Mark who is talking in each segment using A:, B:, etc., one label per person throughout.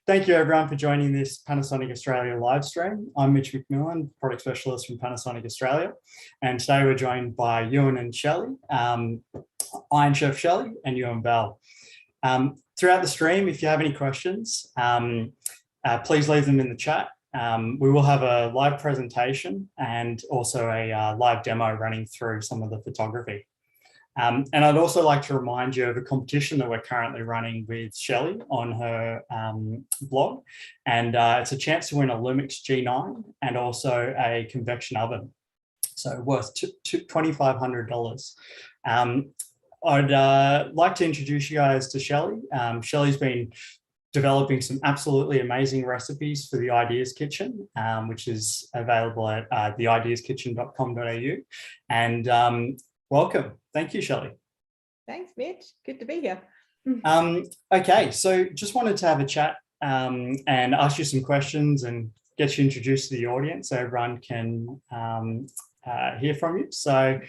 A: Thank you everyone for joining this Panasonic Australia live stream. I'm Mitch McMillan, product specialist from Panasonic Australia. And today we're joined by Ewan and Shelley, Iron Chef Shelley and Ewan Bell. Throughout the stream, if you have any questions, please leave them in the chat. We will have a live presentation and also a live demo running through some of the photography. And I'd also like to remind you of a competition that we're currently running with Shelley on her blog. And it's a chance to win a Lumix G9 and also a convection oven. So worth $2,500. I'd like to introduce you guys to Shelley. Shelley's been developing some absolutely amazing recipes for the Ideas Kitchen, which is available at theideaskitchen.com.au. And welcome. Thank you, Shelley.
B: Thanks, Mitch. Good to be here.
A: Okay, so just wanted to have a chat and ask you some questions and get you introduced to the audience so everyone can hear from you. So,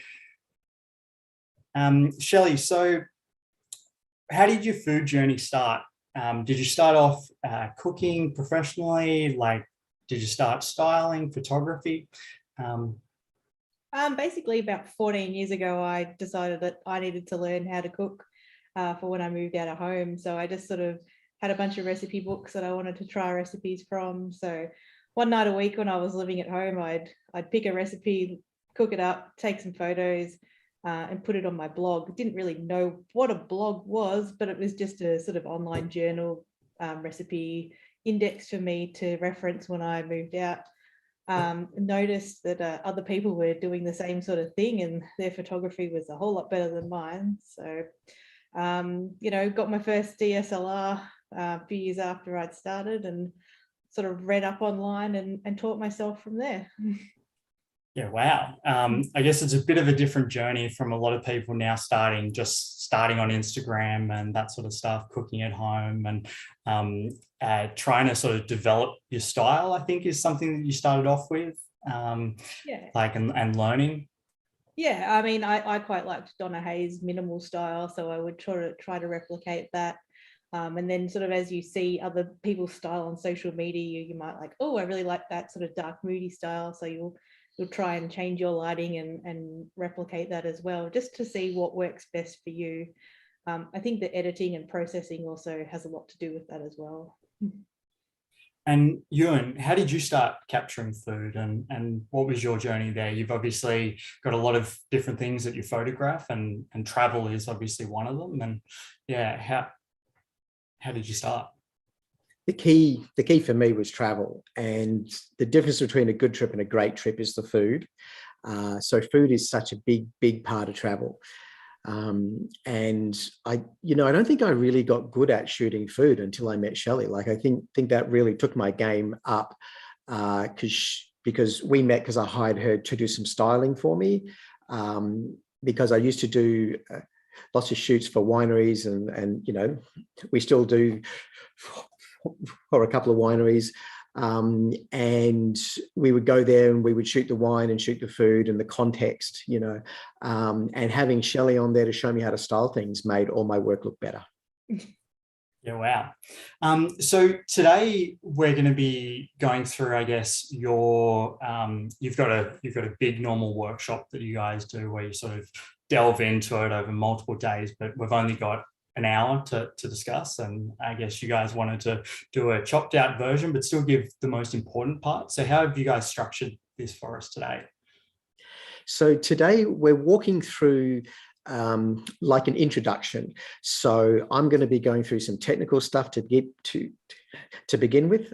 A: Shelley, so how did your food journey start? Did you start off cooking professionally? Like, did you start styling, photography?
B: Basically about 14 years ago, I decided that I needed to learn how to cook for when I moved out of home. So I just sort of had a bunch of recipe books that I wanted to try recipes from. So one night a week when I was living at home, I'd pick a recipe, cook it up, take some photos and put it on my blog. Didn't really know what a blog was, but it was just a sort of online journal recipe index for me to reference when I moved out. Noticed that other people were doing the same sort of thing and their photography was a whole lot better than mine. So, got my first DSLR a few years after I'd started and sort of read up online and taught myself from there.
A: Yeah, wow. I guess it's a bit of a different journey from a lot of people now starting on Instagram and that sort of stuff, cooking at home and trying to sort of develop your style, I think is something that you started off with, and learning.
B: Yeah, I mean, I quite liked Donna Hayes' minimal style, so I would try to replicate that. And then sort of as you see other people's style on social media, you might like, oh, I really like that sort of dark, moody style. So you'll try and change your lighting and replicate that as well, just to see what works best for you. I think the editing and processing also has a lot to do with that as well.
A: And Ewan, how did you start capturing food and what was your journey there? You've obviously got a lot of different things that you photograph and travel is obviously one of them. And yeah, how did you start?
C: The key for me was travel, and the difference between a good trip and a great trip is the food. So food is such a big part of travel. And I don't think I really got good at shooting food until I met Shelley. Like I think that really took my game up because we met because I hired her to do some styling for me. Because I used to do lots of shoots for wineries and we still do for a couple of wineries. And we would go there and we would shoot the wine and shoot the food and the context, and having Shelley on there to show me how to style things made all my work look better.
A: Yeah, wow. So today we're going to be going through, I guess, your you've got a big normal workshop that you guys do where you sort of delve into it over multiple days, but we've only got an hour to discuss, and I guess you guys wanted to do a chopped out version but still give the most important part. So how have you guys structured this for us today?
C: So today we're walking through like an introduction. So I'm going to be going through some technical stuff to begin with.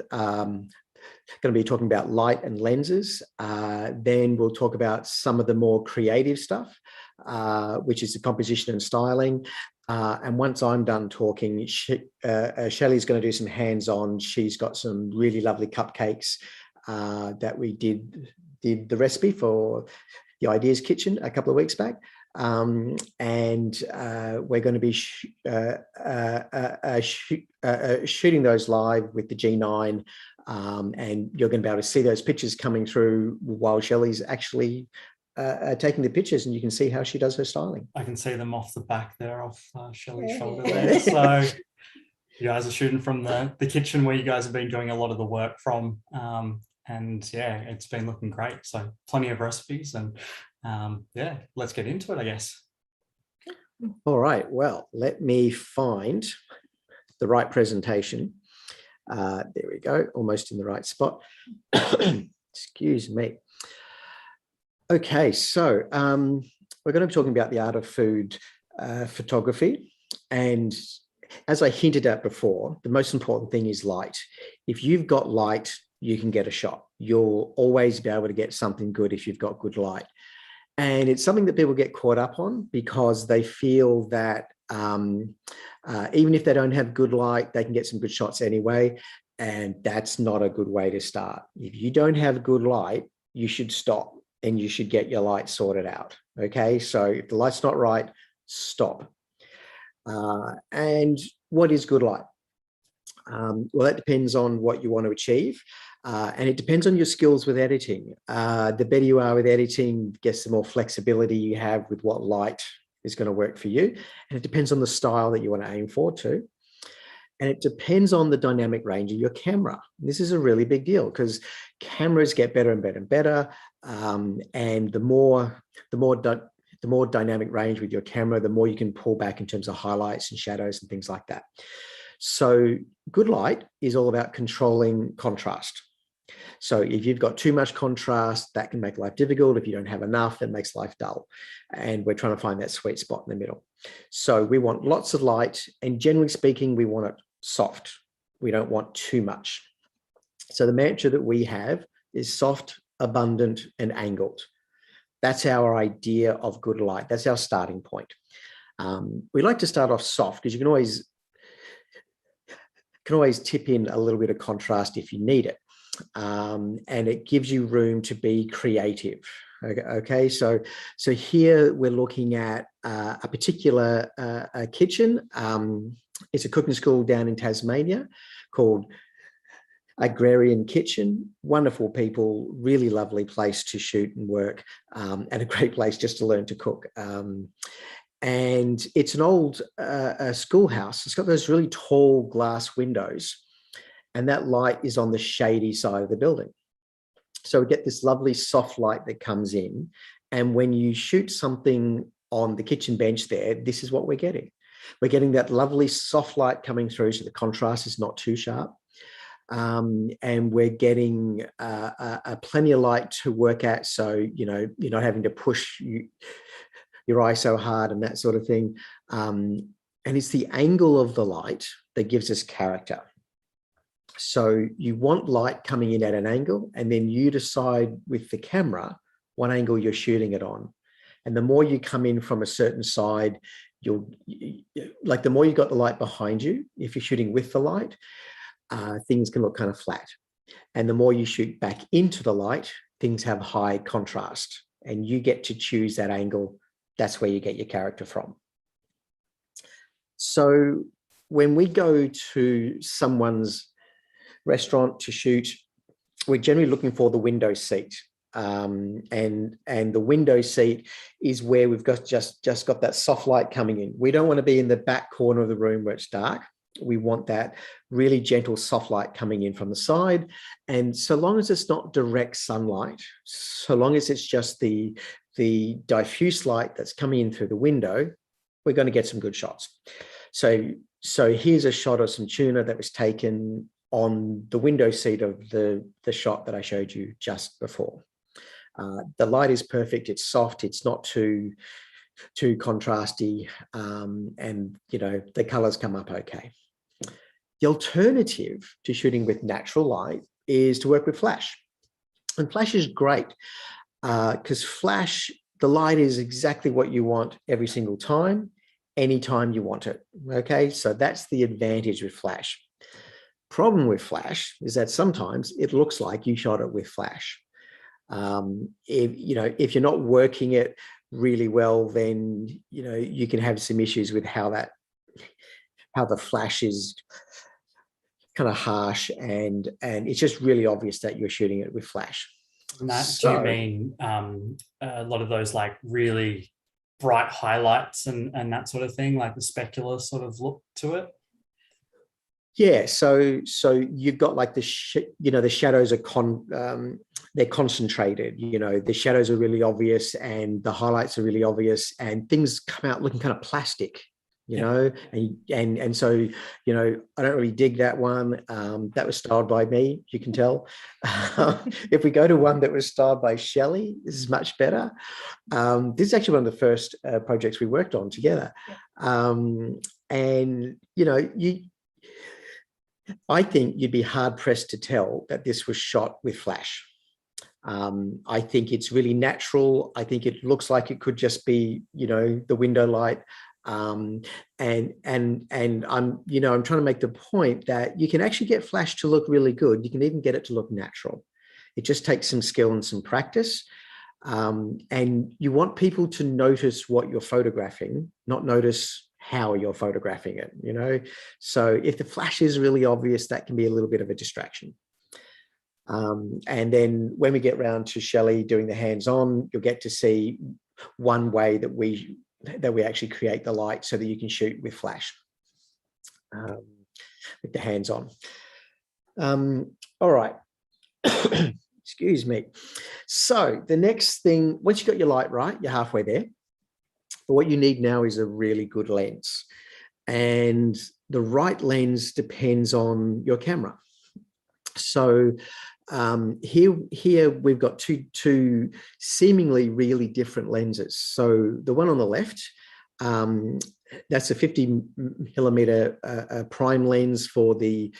C: Going to be talking about light and lenses. Then we'll talk about some of the more creative stuff, which is the composition and styling. And once I'm done talking, Shelley's going to do some hands-on. She's got some really lovely cupcakes that we did the recipe for the Ideas Kitchen a couple of weeks back. And we're going to be shooting those live with the G9, and you're going to be able to see those pictures coming through while Shelley's actually taking the pictures, and you can see how she does her styling.
A: I can see them off the back there, off Shelley's shoulder there. So You guys are shooting from the kitchen where you guys have been doing a lot of the work from. And yeah, it's been looking great. So plenty of recipes and yeah, let's get into it, I guess.
C: All right, well, let me find the right presentation. There we go, almost in the right spot. Excuse me. Okay, so we're going to be talking about the art of food photography. And as I hinted at before, the most important thing is light. If you've got light, you can get a shot. You'll always be able to get something good if you've got good light. And it's something that people get caught up on because they feel that even if they don't have good light, they can get some good shots anyway. And that's not a good way to start. If you don't have good light, you should stop and you should get your light sorted out. Okay, so if the light's not right, stop. And what is good light? Well, that depends on what you want to achieve. And it depends on your skills with editing. The better you are with editing, guess the more flexibility you have with what light is going to work for you. And it depends on the style that you want to aim for too. And it depends on the dynamic range of your camera. This is a really big deal because cameras get better and better and better. And the more dynamic range with your camera, the more you can pull back in terms of highlights and shadows and things like that. So good light is all about controlling contrast. So if you've got too much contrast, that can make life difficult. If you don't have enough, it makes life dull. And we're trying to find that sweet spot in the middle. So we want lots of light, and generally speaking, we want it soft. We don't want too much. So the mantra that we have is soft, abundant, and angled. That's our idea of good light. That's our starting point. We like to start off soft because you can always tip in a little bit of contrast if you need it. And it gives you room to be creative. Okay, so here we're looking at a particular kitchen. It's a cooking school down in Tasmania called Agrarian Kitchen. Wonderful people, really lovely place to shoot and work, and a great place just to learn to cook. And it's an old schoolhouse. It's got those really tall glass windows, and that light is on the shady side of the building. So we get this lovely soft light that comes in. And when you shoot something on the kitchen bench there, this is what we're getting. We're getting that lovely soft light coming through, so the contrast is not too sharp. And we're getting plenty of light to work at. So, you know, you're not having to push your eye so hard and that sort of thing. And it's the angle of the light that gives us character. So you want light coming in at an angle, and then you decide with the camera what angle you're shooting it on. And the more you come in from a certain side, the more you got the light behind you, if you're shooting with the light, things can look kind of flat. And the more you shoot back into the light, things have high contrast, and you get to choose that angle. That's where you get your character from. So when we go to someone's restaurant to shoot, we're generally looking for the window seat. And the window seat is where we've got just got that soft light coming in. We don't want to be in the back corner of the room where it's dark. We want that really gentle soft light coming in from the side. And so long as it's not direct sunlight, so long as it's just the diffuse light that's coming in through the window, we're going to get some good shots. So here's a shot of some tuna that was taken on the window seat of the shot that I showed you just before. The light is perfect. It's soft. It's not too contrasty. And, you know, the colors come up okay. The alternative to shooting with natural light is to work with flash. And flash is great because flash, the light is exactly what you want every single time, anytime you want it. Okay, so that's the advantage with flash. Problem with flash is that sometimes it looks like you shot it with flash. If you're not working it really well, then you can have some issues with how the flash is kind of harsh, and it's just really obvious that you're shooting it with flash.
A: Do you mean a lot of those like really bright highlights and that sort of thing, like the specular sort of look to it?
C: Yeah, so you've got like the shadows are they're concentrated. The shadows are really obvious and the highlights are really obvious, and things come out looking kind of plastic. And so I don't really dig that one. That was styled by me, you can tell. If we go to one that was styled by Shelley, this is much better. This is actually one of the first projects we worked on together. And I think you'd be hard pressed to tell that this was shot with flash. I think it's really natural. I think it looks like it could just be, the window light. And I'm trying to make the point that you can actually get flash to look really good. You can even get it to look natural. It just takes some skill and some practice. And you want people to notice what you're photographing, not notice how you're photographing it, So if the flash is really obvious, that can be a little bit of a distraction. And then when we get round to Shelley doing the hands-on, you'll get to see one way that we actually create the light so that you can shoot with flash, with the hands-on. All right. Excuse me. So the next thing, once you've got your light right, you're halfway there. But what you need now is a really good lens. And the right lens depends on your camera. So here we've got two seemingly really different lenses. So the one on the left, that's a 50 millimeter prime lens for the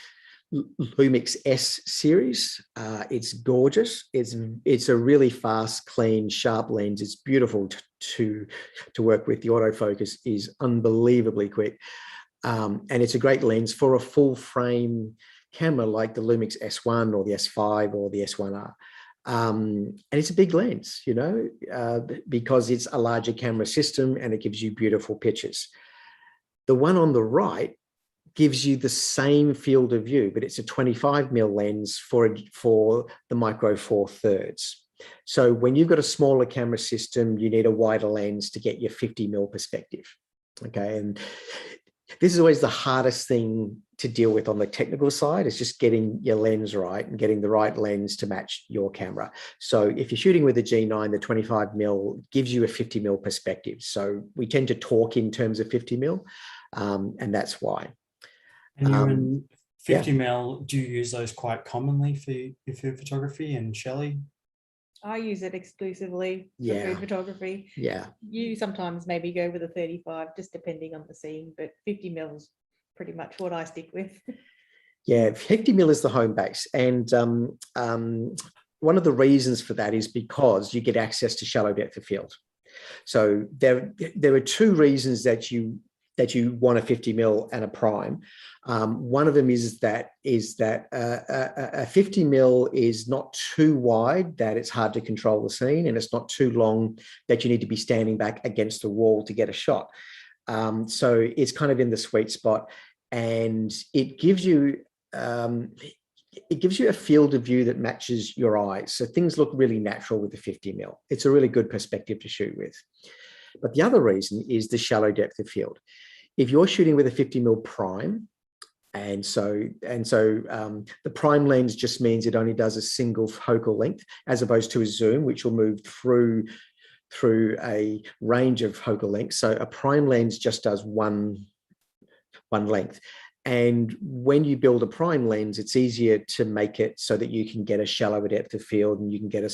C: Lumix S series. It's gorgeous. It's a really fast, clean, sharp lens. It's beautiful to work with. The autofocus is unbelievably quick, and it's a great lens for a full frame camera like the Lumix S1 or the S5 or the S1R. And it's a big lens, because it's a larger camera system and it gives you beautiful pictures. The one on the right gives you the same field of view, but it's a 25mm lens for the Micro Four Thirds. So when you've got a smaller camera system, you need a wider lens to get your 50mm perspective. Okay, and this is always the hardest thing to deal with on the technical side, is just getting your lens right and getting the right lens to match your camera. So if you're shooting with a G9, the 25mm gives you a 50mm perspective. So we tend to talk in terms of 50mm, and that's why.
A: And you and 50mm, do you use those quite commonly for your food photography? And Shelley?
B: I use it exclusively for food photography.
C: Yeah.
B: You sometimes maybe go with a 35, just depending on the scene, but 50mm is pretty much what I stick with.
C: Yeah, 50mm is the home base. And one of the reasons for that is because you get access to shallow depth of field. So there are two reasons that you want a 50mm and a prime. One of them is that a 50mm is not too wide that it's hard to control the scene, and it's not too long that you need to be standing back against the wall to get a shot. So it's kind of in the sweet spot, and it gives you a field of view that matches your eyes. So things look really natural with the 50mm. It's a really good perspective to shoot with. But the other reason is the shallow depth of field. If you're shooting with a 50mm prime, and so the prime lens just means it only does a single focal length, as opposed to a zoom, which will move through a range of focal lengths. So a prime lens just does one length. And when you build a prime lens, it's easier to make it so that you can get a shallower depth of field and you can get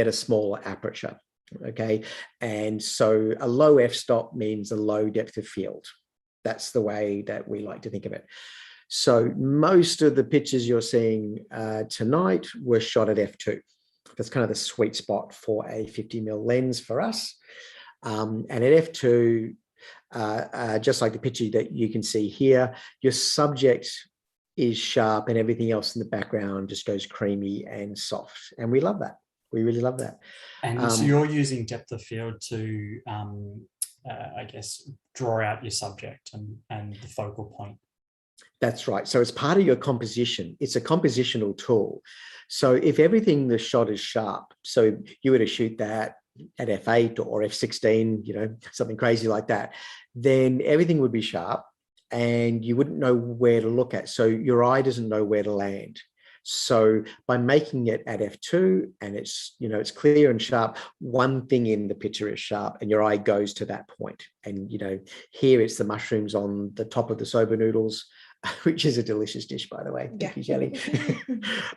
C: a smaller aperture. Okay, and so a low f-stop means a low depth of field. That's the way that we like to think of it. So most of the pictures you're seeing tonight were shot at f2. That's kind of the sweet spot for a 50mm lens for us. And at f2, just like the picture that you can see here, your subject is sharp and everything else in the background just goes creamy and soft. And we love that. We really love that.
A: And so you're using depth of field to, I guess, draw out your subject and the focal point.
C: That's right. So it's part of your composition. It's a compositional tool. So if everything the shot is sharp, so you were to shoot that at f8 or f16, something crazy like that, then everything would be sharp. and you wouldn't know where to look at. So your eye doesn't know where to land. So by making it at f2 and it's, you know, it's clear and sharp, one thing in the picture is sharp and your eye goes to that point. And, you know, here it's the mushrooms on the top of the soba noodles, which is a delicious dish, by the way. Thank you, Shelley.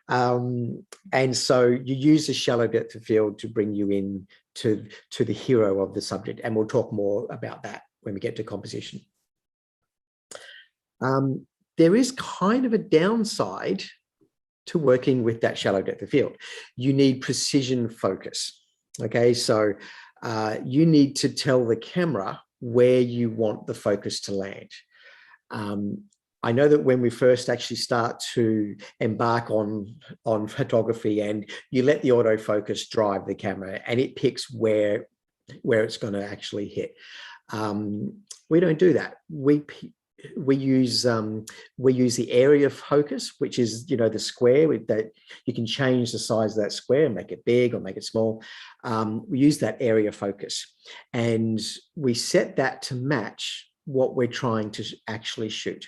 C: And so you use the shallow depth of field to bring you in to the hero of the subject. And we'll talk more about that when we get to composition. There is kind of a downside to working with that shallow depth of field. You need precision focus. Okay, so you need to tell the camera where you want the focus to land. I know that when we first actually start to embark on photography and you let the autofocus drive the camera and it picks where it's going to actually hit. We don't do that. We use the area focus, which is, you know, the square with that. You can change the size of that square, make it big or make it small. We use that area focus and we set that to match what we're trying to actually shoot.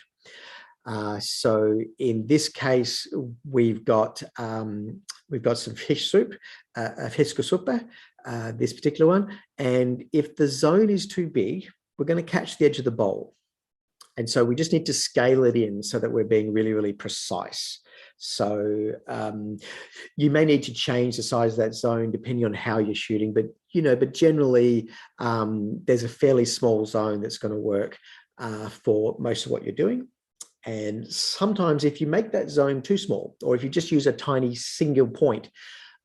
C: So in this case, we've got some fish soup, a fiskessuppe, this particular one. And if the zone is too big, we're going to catch the edge of the bowl. And so we just need to scale it in so that we're being really, really precise. So you may need to change the size of that zone depending on how you're shooting, but generally there's a fairly small zone that's going to work for most of what you're doing. And sometimes if you make that zone too small, or if you just use a tiny single point,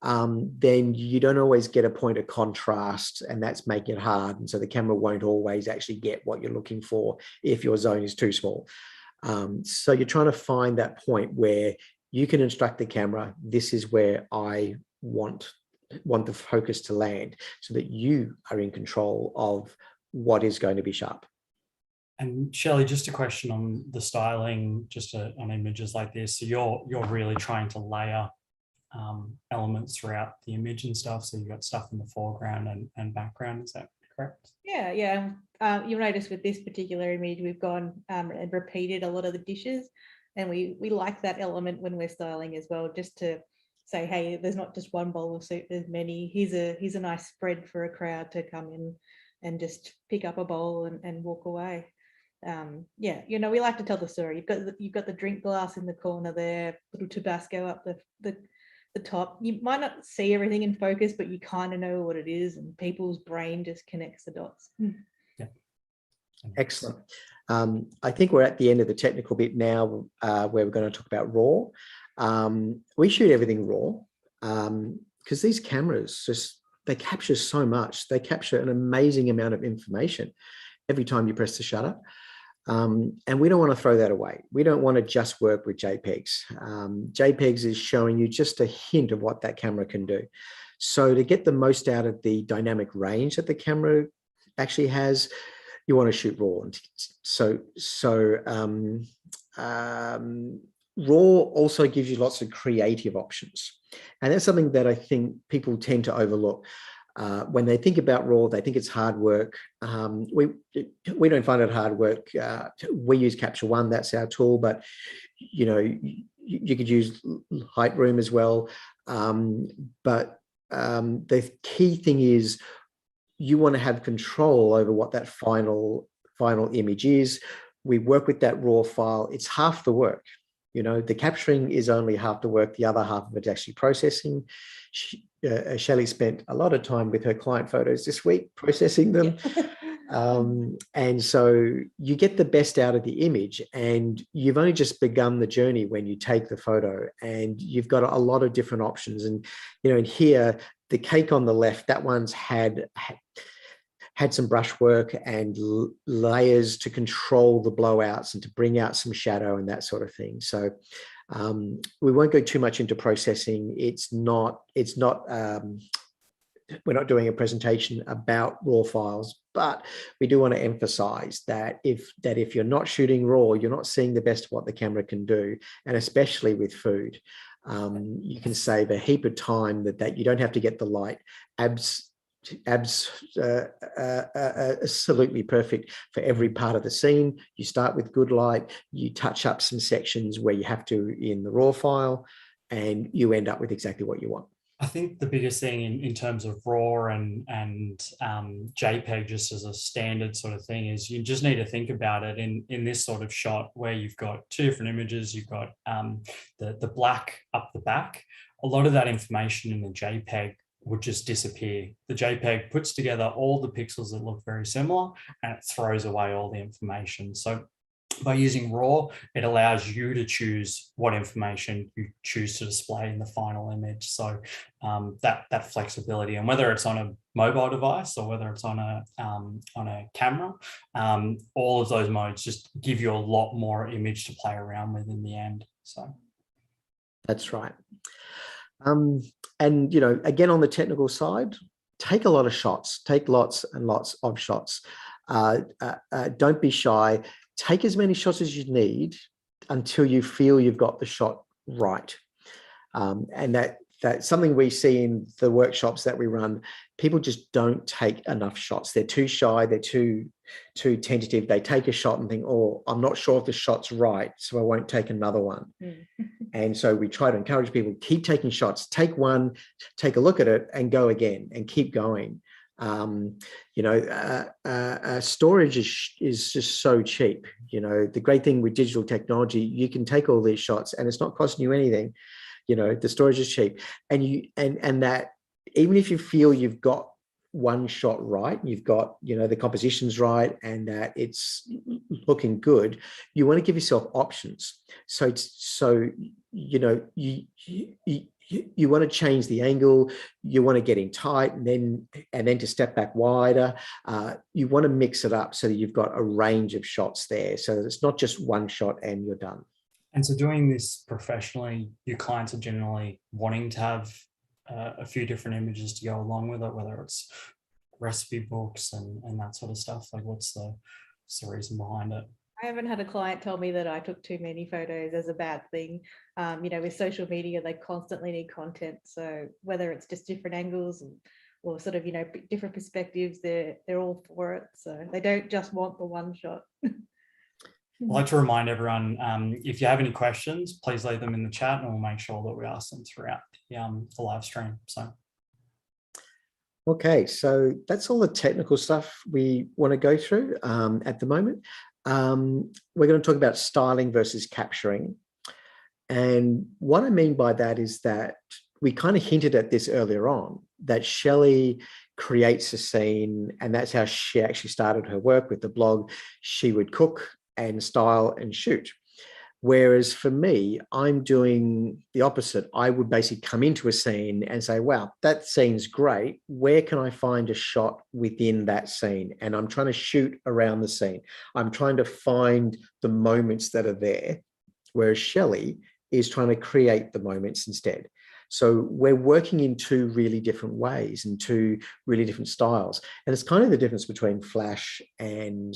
C: then you don't always get a point of contrast, and that's making it hard. And so the camera won't always actually get what you're looking for if your zone is too small. So you're trying to find that point where you can instruct the camera, this is where I want the focus to land, so that you are in control of what is going to be sharp.
A: And Shelley, just a question on the styling, just on images like this. So you're really trying to layer elements throughout the image and stuff. So you've got stuff in the foreground and background. Is that correct?
B: Yeah. You'll notice with this particular image, we've gone and repeated a lot of the dishes, and we like that element when we're styling as well, just to say, hey, there's not just one bowl of soup, there's many. Here's a nice spread for a crowd to come in and just pick up a bowl and walk away. We like to tell the story. You've got the drink glass in the corner there, little Tabasco up the top. You might not see everything in focus, but you kind of know what it is, and people's brain just connects the dots.
A: Yeah.
C: Excellent. I think we're at the end of the technical bit now, where we're going to talk about RAW. We shoot everything RAW because these cameras they capture so much. They capture an amazing amount of information every time you press the shutter. And we don't want to throw that away. We don't want to just work with JPEGs. JPEGs is showing you just a hint of what that camera can do. So to get the most out of the dynamic range that the camera actually has, you want to shoot RAW. RAW also gives you lots of creative options. And that's something that I think people tend to overlook. When they think about RAW, they think it's hard work. We don't find it hard work. We use Capture One, that's our tool, but you could use Lightroom as well. But the key thing is you want to have control over what that final image is. We work with that RAW file. It's half the work. The capturing is only half the work. The other half of it is actually processing. Shelley spent a lot of time with her client photos this week processing them. And so you get the best out of the image, and you've only just begun the journey when you take the photo, and you've got a lot of different options. And, in here, the cake on the left, that one's had some brushwork and layers to control the blowouts and to bring out some shadow and that sort of thing. So we won't go too much into processing. We're not doing a presentation about RAW files, but we do want to emphasize that if you're not shooting RAW, you're not seeing the best of what the camera can do. And especially with food, you can save a heap of time that you don't have to get the light absolutely perfect for every part of the scene. You start with good light, you touch up some sections where you have to in the raw file, and you end up with exactly what you want.
A: I think the biggest thing in terms of RAW and JPEG, just as a standard sort of thing, is you just need to think about it in this sort of shot where you've got two different images. You've got the black up the back. A lot of that information in the JPEG would just disappear. The JPEG puts together all the pixels that look very similar, and it throws away all the information. So by using RAW, it allows you to choose what information you choose to display in the final image. So that flexibility, and whether it's on a mobile device or whether it's on a camera, all of those modes just give you a lot more image to play around with in the end. So
C: that's right. And again, on the technical side, take a lot of shots, take lots and lots of shots. Don't be shy. Take as many shots as you need until you feel you've got the shot right. And that's something we see in the workshops that we run. People just don't take enough shots. They're too shy. They're too tentative. They take a shot and think, oh, I'm not sure if the shot's right, so I won't take another one. And so we try to encourage people, keep taking shots. Take one, take a look at it, and go again, and keep going. Storage is just so cheap. The great thing with digital technology, you can take all these shots and it's not costing you anything. The storage is cheap, and that even if you feel you've got one shot right, you've got the composition's right, and that it's looking good, you want to give yourself options. So you want to change the angle, you want to get in tight, and then to step back wider. You want to mix it up so that you've got a range of shots there, so it's not just one shot and you're done.
A: And so doing this professionally, your clients are generally wanting to have a few different images to go along with it, whether it's recipe books and that sort of stuff. Like, what's the reason behind it?
B: I haven't had a client tell me that I took too many photos as a bad thing. With social media, they constantly need content. So whether it's just different angles or sort of, different perspectives, they're all for it. So they don't just want the one shot.
A: I'd like to remind everyone, if you have any questions, please leave them in the chat and we'll make sure that we ask them throughout the live stream. So.
C: Okay, so that's all the technical stuff we want to go through at the moment. We're going to talk about styling versus capturing. And what I mean by that is that we kind of hinted at this earlier on, that Shelley creates a scene, and that's how she actually started her work with the blog. She would cook and style and shoot. Whereas for me, I'm doing the opposite. I would basically come into a scene and say, wow, that scene's great. Where can I find a shot within that scene? And I'm trying to shoot around the scene. I'm trying to find the moments that are there, whereas Shelley is trying to create the moments instead. So we're working in two really different ways and two really different styles. And it's kind of the difference between flash and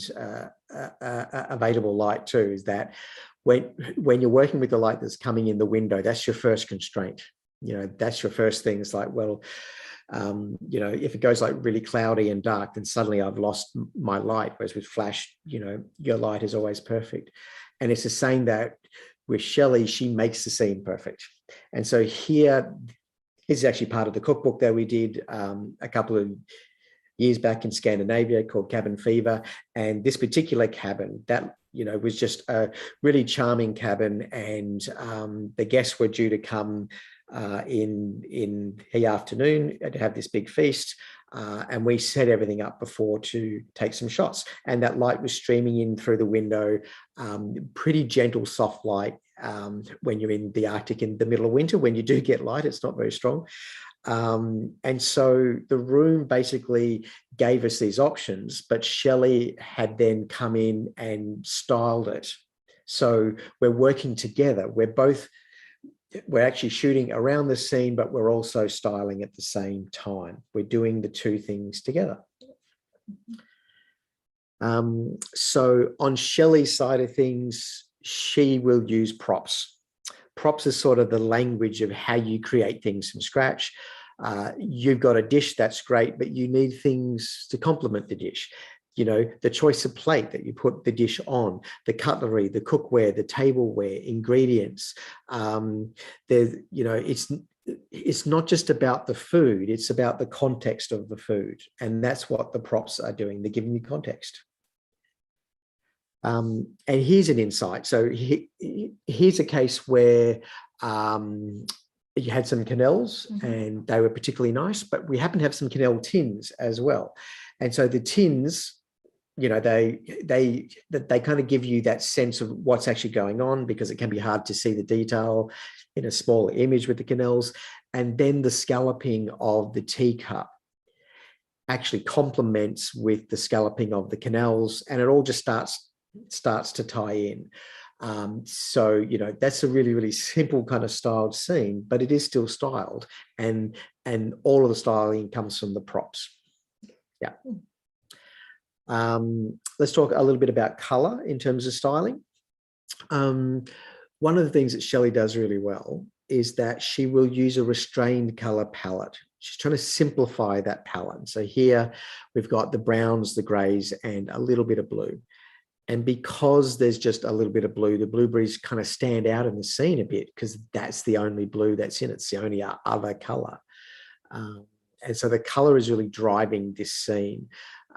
C: available light too, is that when you're working with the light that's coming in the window, that's your first constraint. That's your first thing. It's like, well, if it goes like really cloudy and dark, then suddenly I've lost my light. Whereas with flash, your light is always perfect. And it's the same that with Shelley, she makes the scene perfect. And so here is actually part of the cookbook that we did a couple of years back in Scandinavia called Cabin Fever. And this particular cabin that, was just a really charming cabin. And the guests were due to come in the afternoon to have this big feast. And we set everything up before to take some shots. And that light was streaming in through the window, pretty gentle, soft light. When you're in the Arctic in the middle of winter, when you do get light, it's not very strong. And so the room basically gave us these options, but Shelley had then come in and styled it. So we're working together. We're actually shooting around the scene, but we're also styling at the same time. We're doing the two things together. So on Shelley's side of things, she will use props. Props is sort of the language of how you create things from scratch. You've got a dish, that's great, but you need things to complement the dish. You know, the choice of plate that you put the dish on, the cutlery, the cookware, the tableware, ingredients. There's, you know, it's not just about the food, it's about the context of the food. And that's what the props are doing. They're giving you context. And here's an insight. So here's a case where you had some quenelles and they were particularly nice, but we happen to have some quenelle tins as well. And so the tins, you know, they kind of give you that sense of what's actually going on, because it can be hard to see the detail in a small image with the quenelles. And then the scalloping of the teacup actually complements with the scalloping of the quenelles, and it all just starts to tie in. So, you know, that's a really, really simple kind of styled scene, but it is still styled, and all of the styling comes from the props. Yeah. Let's talk a little bit about color in terms of styling. One of the things that Shelley does really well is that she will use a restrained color palette. She's trying to simplify that palette. So here we've got the browns, the grays, and a little bit of blue. And because there's just a little bit of blue, the blueberries kind of stand out in the scene a bit, because that's the only blue that's in it. It's the only other color. And so the color is really driving this scene.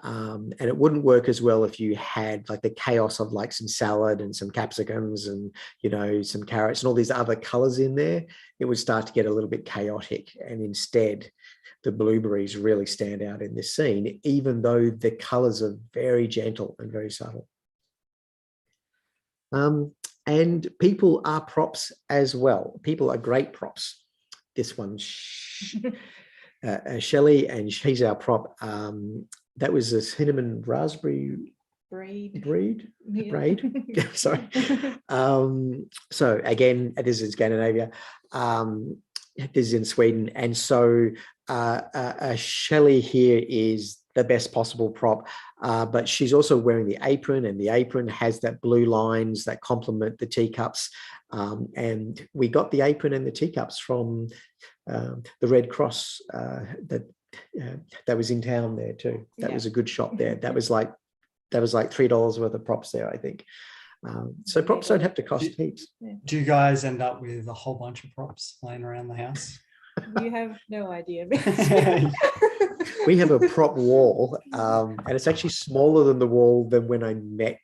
C: And it wouldn't work as well if you had like the chaos of like some salad and some capsicums and, you know, some carrots and all these other colors in there. It would start to get a little bit chaotic. And instead, the blueberries really stand out in this scene, even though the colors are very gentle and very subtle. And people are props as well. People are great props. This one's Shelley, and she's our prop. That was a cinnamon raspberry braid. Sorry. So again, this is Scandinavia. This is in Sweden, and so Shelley here is the best possible prop, but she's also wearing the apron, and the apron has that blue lines that complement the teacups. And we got the apron and the teacups from the Red Cross that was in town there too. That was a good shop there. That was like $3 worth of props there, I think. So props don't have to cost heaps.
A: Do you guys end up with a whole bunch of props laying around the house?
B: You have no idea.
C: We have a prop wall, and it's actually smaller than the wall than when I met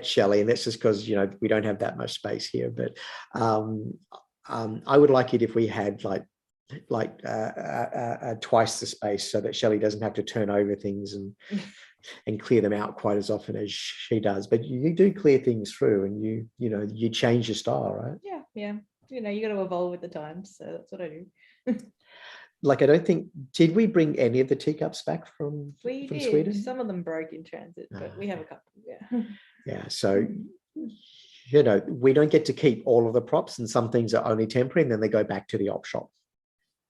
C: Shelley, and that's just because, you know, we don't have that much space here. But I would like it if we had like twice the space, so that Shelley doesn't have to turn over things and clear them out quite as often as she does. But you do clear things through, and you know, you change your style, right?
B: Yeah. You know, you got to evolve with the times. So that's what I do.
C: Like, I don't think, did we bring any of the teacups back from Sweden?
B: Some of them broke in transit, but we have a couple. Yeah.
C: Yeah. So, you know, we don't get to keep all of the props, and some things are only temporary, and then they go back to the op shop.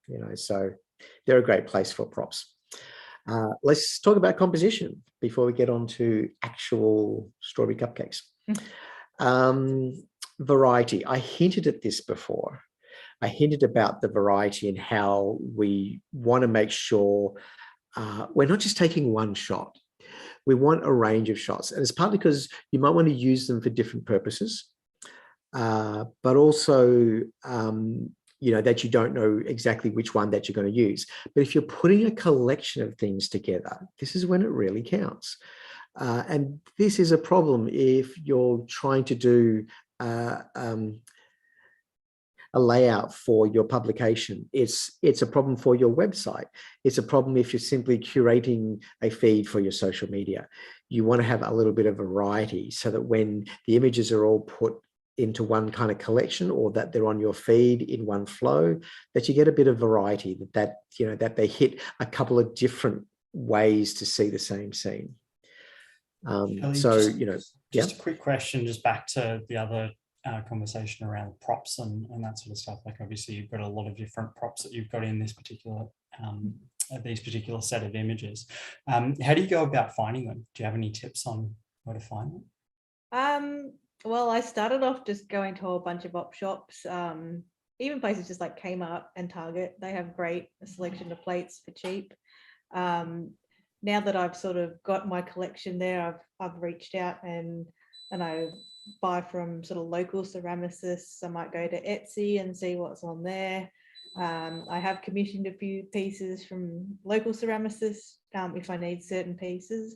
C: You know, so they're a great place for props. Let's talk about composition before we get on to actual strawberry cupcakes. Variety. I hinted at this before. I hinted about the variety and how we want to make sure we're not just taking one shot. We want a range of shots. And it's partly because you might want to use them for different purposes, but also, you know, that you don't know exactly which one that you're going to use. But if you're putting a collection of things together, this is when it really counts. And this is a problem if you're trying to do a layout for your publication. It's a problem for your website. It's a problem if you're simply curating a feed for your social media. You want to have a little bit of variety, so that when the images are all put into one kind of collection, or that they're on your feed in one flow, that you get a bit of variety, that you know, that they hit a couple of different ways to see the same scene. So, you know,
A: just a quick question, just back to the other conversation around props and that sort of stuff. Like, obviously you've got a lot of different props that you've got in this particular these particular set of images. How do you go about finding them? Do you have any tips on where to find them?
B: Well, I started off just going to a whole bunch of op shops. even places just like Kmart and Target, they have great selection of plates for cheap. Now that I've sort of got my collection there, I've reached out and I buy from sort of local ceramicists. I might go to Etsy and see what's on there. I have commissioned a few pieces from local ceramicists if I need certain pieces.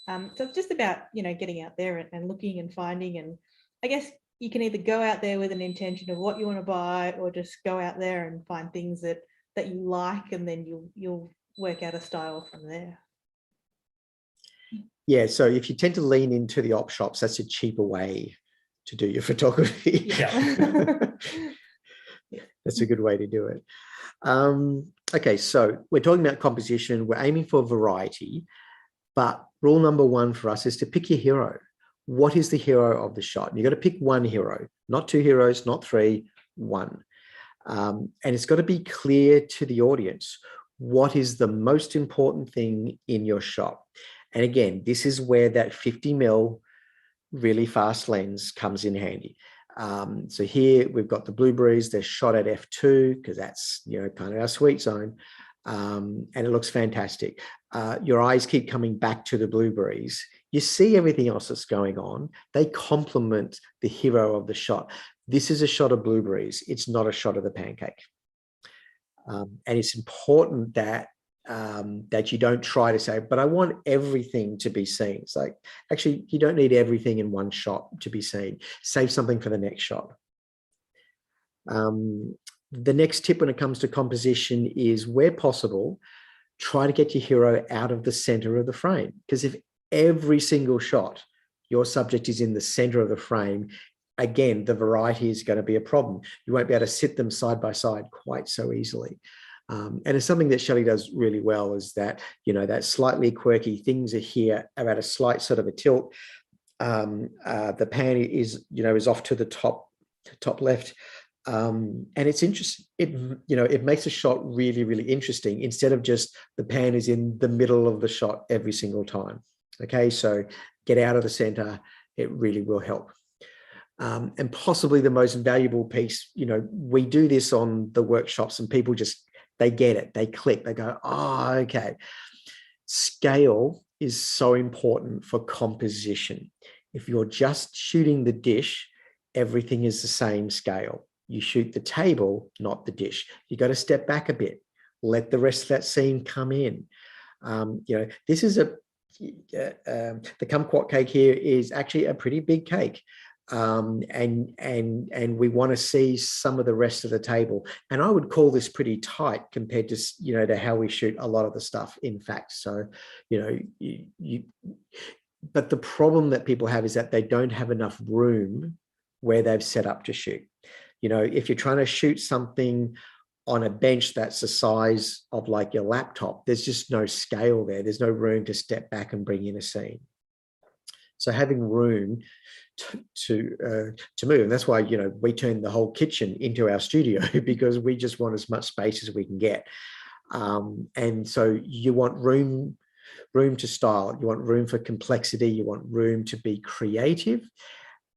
B: So it's just about, getting out there and looking and finding. And I guess you can either go out there with an intention of what you want to buy, or just go out there and find things that you like, and then you'll work out a style from there.
C: Yeah, so if you tend to lean into the op shops, that's a cheaper way to do your photography.
B: Yeah.
C: That's a good way to do it. Okay, so we're talking about composition. We're aiming for variety, but rule number one for us is to pick your hero. What is the hero of the shot? And you've got to pick one hero, not two heroes, not three, one. And it's got to be clear to the audience what is the most important thing in your shot. And again, this is where that 50mm really fast lens comes in handy. So here we've got the blueberries. They're shot at f2 because that's kind of our sweet zone, and it looks fantastic. Your eyes keep coming back to the blueberries. You see everything else that's going on. They complement the hero of the shot. This is a shot of blueberries. It's not a shot of the pancake. And it's important that that you don't try to say, but I want everything to be seen. It's like, actually, you don't need everything in one shot to be seen. Save something for the next shot. The next tip when it comes to composition is, where possible, try to get your hero out of the center of the frame. Because if every single shot, your subject is in the center of the frame, again, the variety is going to be a problem. You won't be able to sit them side by side quite so easily. And it's something that Shelley does really well, is that, that slightly quirky things are here are at a slight sort of a tilt. The pan is off to the top left. And it's interesting. It makes a shot really, really interesting, instead of just the pan is in the middle of the shot every single time. Okay, so get out of the center. It really will help. And possibly the most valuable piece, we do this on the workshops and people they get it, they click, they go, oh, okay. Scale is so important for composition. If you're just shooting the dish, everything is the same scale. You shoot the table, not the dish. You got to step back a bit, let the rest of that scene come in. This is the kumquat cake here is actually a pretty big cake. And we want to see some of the rest of the table. And I would call this pretty tight compared to, to how we shoot a lot of the stuff, in fact. So, but the problem that people have is that they don't have enough room where they've set up to shoot. If you're trying to shoot something on a bench that's the size of like your laptop, there's just no scale there. There's no room to step back and bring in a scene. So having room to move, and that's why we turn the whole kitchen into our studio, because we just want as much space as we can get. And so you want room to style, you want room for complexity, you want room to be creative,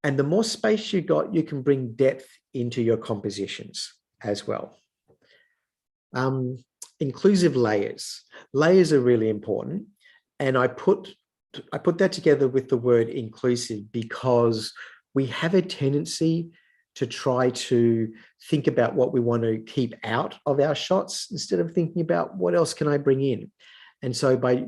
C: and the more space you got, you can bring depth into your compositions as well. Inclusive layers are really important, and I put that together with the word inclusive because we have a tendency to try to think about what we want to keep out of our shots instead of thinking about what else can I bring in. And so by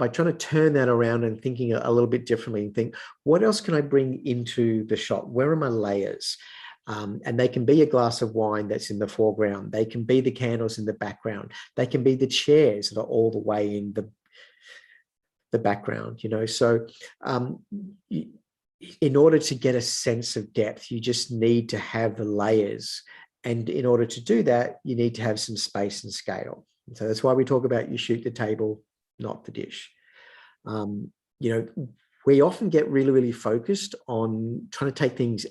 C: trying to turn that around and thinking a little bit differently and think, what else can I bring into the shot? Where are my layers? And they can be a glass of wine that's in the foreground. They can be the candles in the background. They can be the chairs that are all the way in the background, so in order to get a sense of depth, you just need to have the layers, and in order to do that, you need to have some space and scale. And so that's why we talk about you shoot the table, not the dish. We often get really, really focused on trying to take things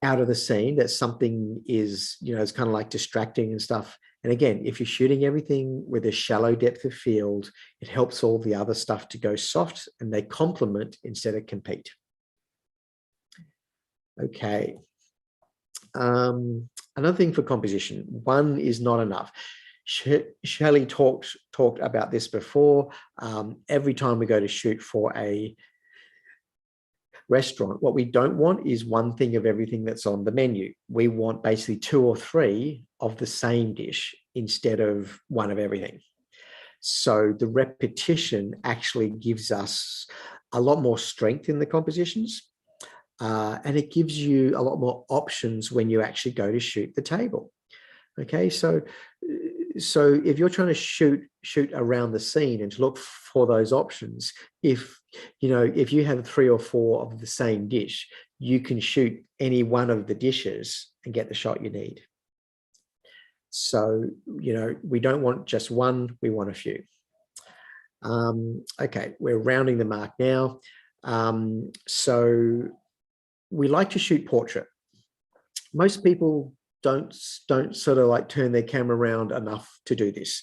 C: out of the scene, that something is, it's kind of like distracting and stuff. And again, if you're shooting everything with a shallow depth of field, it helps all the other stuff to go soft, and they complement instead of compete. Okay. Another thing for composition, one is not enough. Shelley talked about this before. Every time we go to shoot for a restaurant, what we don't want is one thing of everything that's on the menu. We want basically 2 or 3 of the same dish instead of one of everything. So the repetition actually gives us a lot more strength in the compositions, and it gives you a lot more options when you actually go to shoot the table. Okay, so if you're trying to shoot around the scene and to look for those options, if you have 3 or 4 of the same dish, you can shoot any one of the dishes and get the shot you need. So, we don't want just one, we want a few. Okay, we're rounding the mark now. So we like to shoot portrait. Most people don't sort of like turn their camera around enough to do this.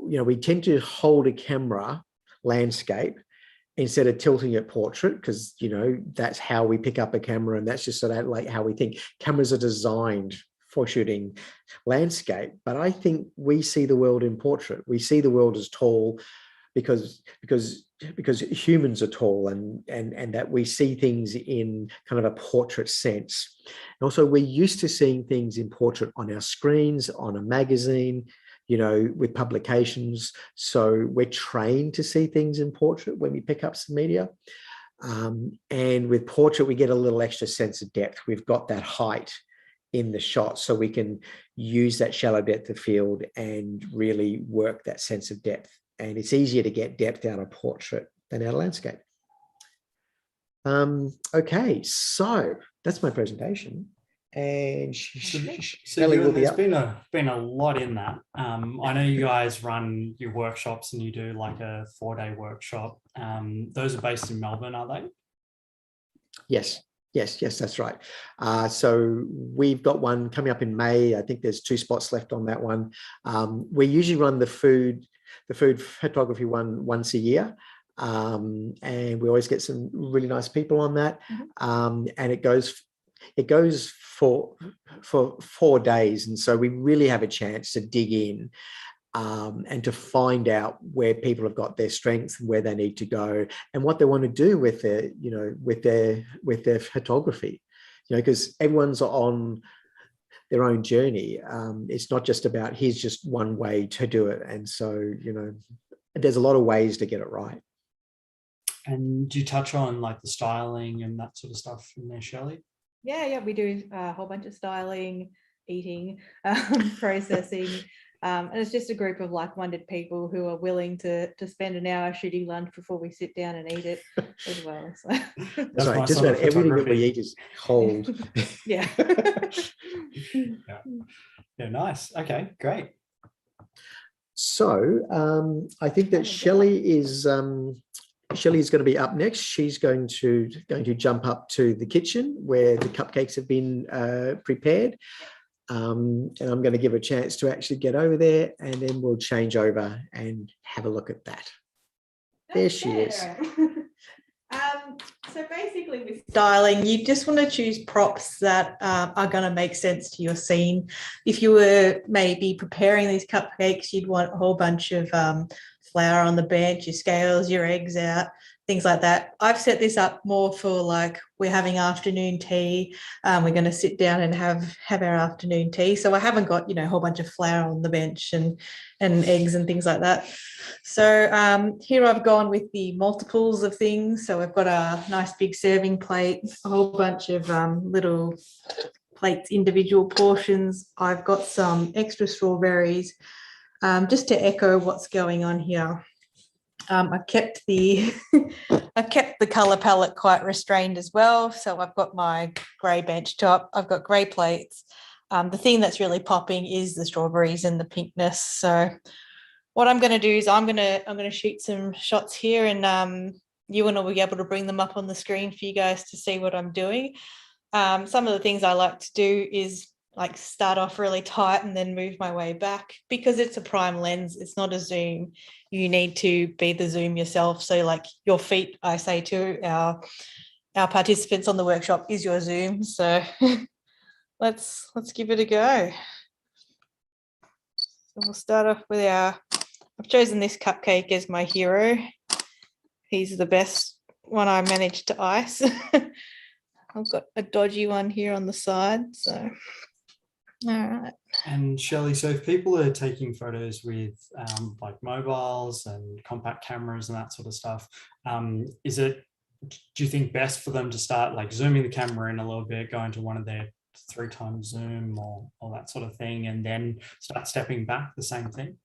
C: We tend to hold a camera landscape instead of tilting it portrait, because that's how we pick up a camera, and that's just sort of like how we think. Cameras are designed for shooting landscape, but I think we see the world in portrait. We see the world as tall because humans are tall, and that we see things in kind of a portrait sense. And also, we're used to seeing things in portrait on our screens, on a magazine, with publications. So we're trained to see things in portrait when we pick up some media. And with portrait, we get a little extra sense of depth. We've got that height in the shot, so we can use that shallow depth of field and really work that sense of depth. And it's easier to get depth out of portrait than out of landscape. Okay, so that's my presentation. And Shelley will be up.
A: There's been a lot in that. I know you guys run your workshops and you do like a 4-day workshop. Those are based in Melbourne, are they?
C: Yes, that's right. So we've got one coming up in May. I think there's 2 spots left on that one. We usually run the food photography one once a year. And we always get some really nice people on that. And it goes for 4 days. And so we really have a chance to dig in and to find out where people have got their strengths, where they need to go, and what they want to do with their photography. Because everyone's on their own journey. It's not just about here's just one way to do it. And so, there's a lot of ways to get it right.
A: And do you touch on like the styling and that sort of stuff in there, Shelley?
B: Yeah, we do a whole bunch of styling, eating, processing. And it's just a group of like-minded people who are willing to spend an hour shooting lunch before we sit down and eat it as well. So.
C: That's right. Just about everything that we eat is cold.
B: Yeah.
A: Yeah, nice. Okay, great.
C: So I think that Shelley is going to be up next. She's going to jump up to the kitchen where the cupcakes have been prepared. And I'm going to give her a chance to actually get over there, and then we'll change over and have a look at that. There she is.
B: So basically with styling, you just want to choose props that are going to make sense to your scene. If you were maybe preparing these cupcakes, you'd want a whole bunch of flour on the bench, your scales, your eggs out, things like that. I've set this up more for like we're having afternoon tea. We're going to sit down and have our afternoon tea. So I haven't got, a whole bunch of flour on the bench and eggs and things like that. So here I've gone with the multiples of things. So I've got a nice big serving plate, a whole bunch of little plates, individual portions. I've got some extra strawberries, just to echo what's going on here. I've kept the colour palette quite restrained as well. So I've got my grey bench top, I've got grey plates. The thing that's really popping is the strawberries and the pinkness. So what I'm going to do is I'm going to shoot some shots here, and you will be able to bring them up on the screen for you guys to see what I'm doing. Some of the things I like to do is like start off really tight and then move my way back. Because it's a prime lens, it's not a zoom. You need to be the zoom yourself. So like your feet, I say to our participants on the workshop, is your zoom. So let's give it a go. So we'll start off with I've chosen this cupcake as my hero. He's the best one I managed to ice. I've got a dodgy one here on the side, so all right.
A: And Shelley, so if people are taking photos with like mobiles and compact cameras and that sort of stuff, do you think best for them to start like zooming the camera in a little bit, going to one of their 3x zoom or that sort of thing, and then start stepping back, the same thing?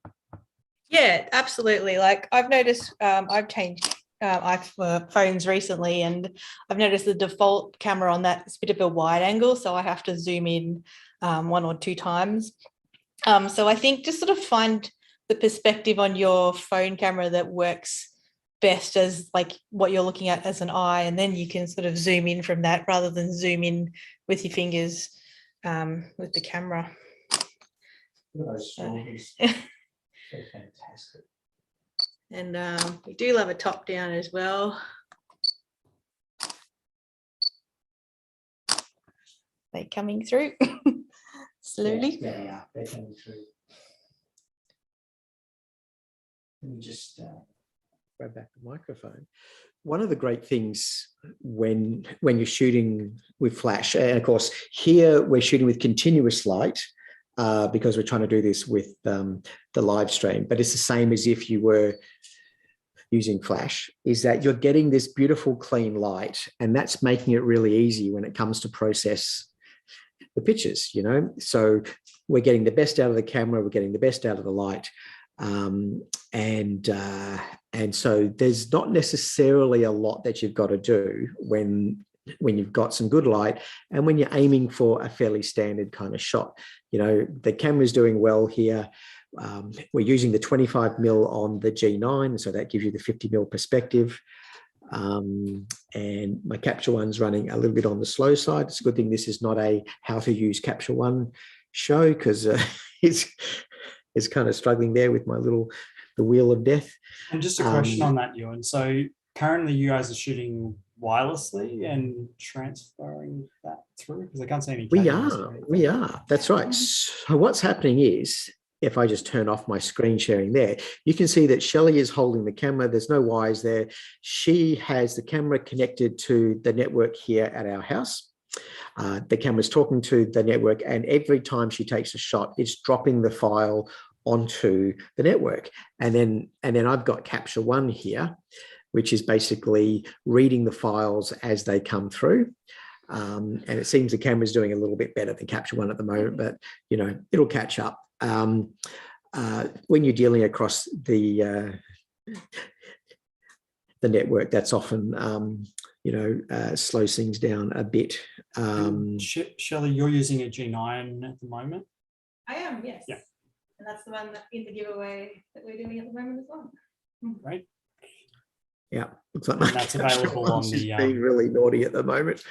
B: Yeah, absolutely. Like I've noticed, I've changed phones recently, and I've noticed the default camera on that is a bit of a wide angle, so I have to zoom in 1 or 2 times. So I think just sort of find the perspective on your phone camera that works best as like what you're looking at as an eye, and then you can sort of zoom in from that rather than zoom in with your fingers with the camera.
C: Those strawberries. They're fantastic.
B: And we do love a top down as well. They're coming through slowly.
C: Yeah, they are. They're coming through. Let me just grab back the microphone. One of the great things when you're shooting with flash, and of course here we're shooting with continuous light because we're trying to do this with the live stream, but it's the same as if you were using flash, is that you're getting this beautiful clean light, and that's making it really easy when it comes to process the pictures, you know. So we're getting the best out of the camera, we're getting the best out of the light, and so there's not necessarily a lot that you've got to do when you've got some good light and when you're aiming for a fairly standard kind of shot. You know, the camera's doing well here. We're using the 25mm on the G9, so that gives you the 50mm perspective. And my Capture One's running a little bit on the slow side. It's a good thing this is not a how to use Capture One show, because it's kind of struggling there with the wheel of death.
A: And just a question on that, Ewan. So currently you guys are shooting wirelessly and transferring that through, because I can't see any cables.
C: We are. That's right. So what's happening is, if I just turn off my screen sharing there, you can see that Shelley is holding the camera. There's no wires there. She has the camera connected to the network here at our house. The camera's talking to the network, and every time she takes a shot, it's dropping the file onto the network. And then I've got Capture One here, which is basically reading the files as they come through. And it seems the camera's doing a little bit better than Capture One at the moment, but you know, it'll catch up. When you're dealing across the network, that's often slows things down a bit.
A: Shelley, you're using a G9 at the moment?
B: I am, yes.
A: Yeah.
B: And that's the one in the giveaway that we're doing at the moment as well.
A: Right.
C: Yeah, looks like
A: and that's available on the
C: being really naughty at the moment.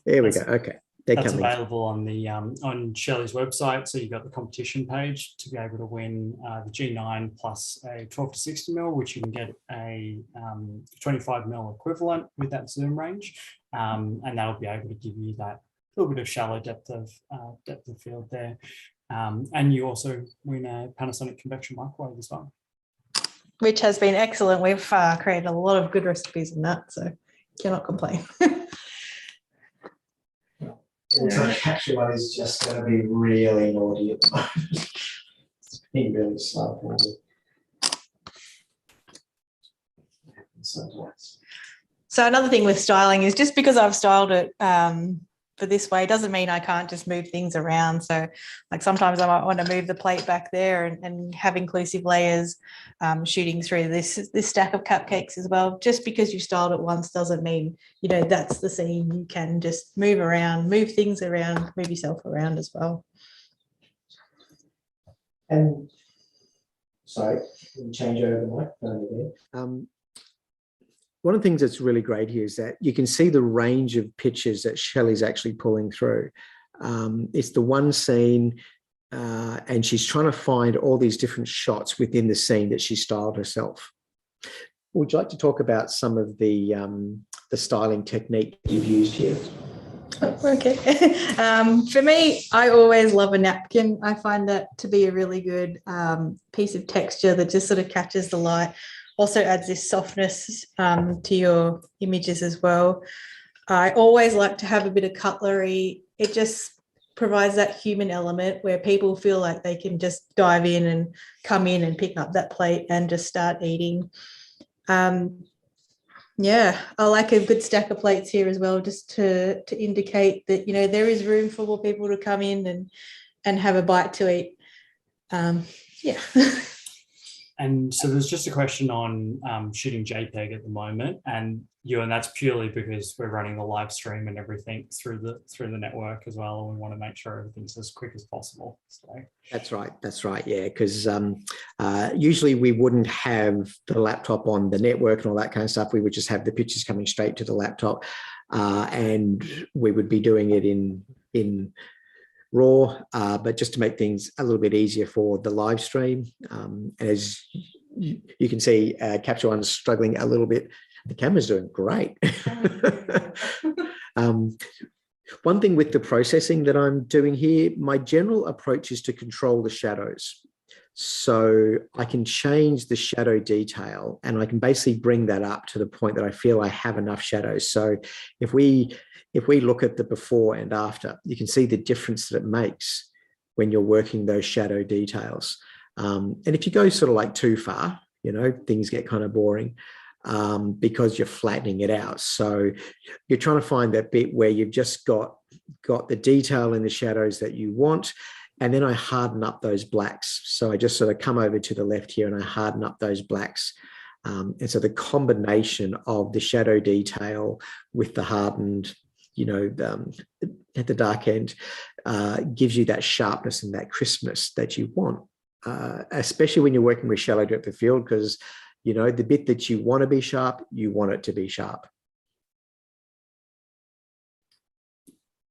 C: There we go. Okay.
A: That's available on the on Shelley's website. So you've got the competition page to be able to win the G9 plus a 12 to 60mm, which you can get a 25mm equivalent with that zoom range, and that'll be able to give you that little bit of shallow depth of field there. And you also win a Panasonic convection microwave as well,
B: which has been excellent. We've created a lot of good recipes in that, so cannot complain.
C: So Capture One is just going to be really naughty at the moment. It's being really slow for me.
B: So another thing with styling is, just because I've styled it for this way doesn't mean I can't just move things around. So like sometimes I might want to move the plate back there and have inclusive layers shooting through this stack of cupcakes as well. Just because you styled it once doesn't mean, you know, that's the scene. You can just move around, move things around, move yourself around as well.
C: And sorry, change over the microphone again. One of the things that's really great here is that you can see the range of pictures that Shelley's actually pulling through. It's the one scene, and she's trying to find all these different shots within the scene that she styled herself. Would you like to talk about some of the styling technique you've used here?
B: Okay. For me, I always love a napkin. I find that to be a really good piece of texture that just sort of catches the light. Also adds this softness to your images as well. I always like to have a bit of cutlery. It just provides that human element where people feel like they can just dive in and come in and pick up that plate and just start eating. Yeah, I like a good stack of plates here as well, just to indicate that, you know, there is room for more people to come in and have a bite to eat. Yeah.
A: And so there's just a question on shooting JPEG at the moment, and that's purely because we're running the live stream and everything through the network as well, and we want to make sure everything's as quick as possible. So
C: That's right. Yeah, because usually we wouldn't have the laptop on the network and all that kind of stuff. We would just have the pictures coming straight to the laptop, and we would be doing it in RAW, but just to make things a little bit easier for the live stream. As you can see, Capture One's struggling a little bit. The camera's doing great. One thing with the processing that I'm doing here, my general approach is to control the shadows. So I can change the shadow detail, and I can basically bring that up to the point that I feel I have enough shadows. So if we look at the before and after, you can see the difference that it makes when you're working those shadow details. And if you go sort of like too far, you know, things get kind of boring because you're flattening it out. So you're trying to find that bit where you've just got the detail in the shadows that you want. And then I harden up those blacks. So I just sort of come over to the left here and I harden up those blacks. And so the combination of the shadow detail with the hardened, you know, at the dark end gives you that sharpness and that crispness that you want, especially when you're working with shallow depth of field, because, you know, the bit that you want to be sharp, you want it to be sharp.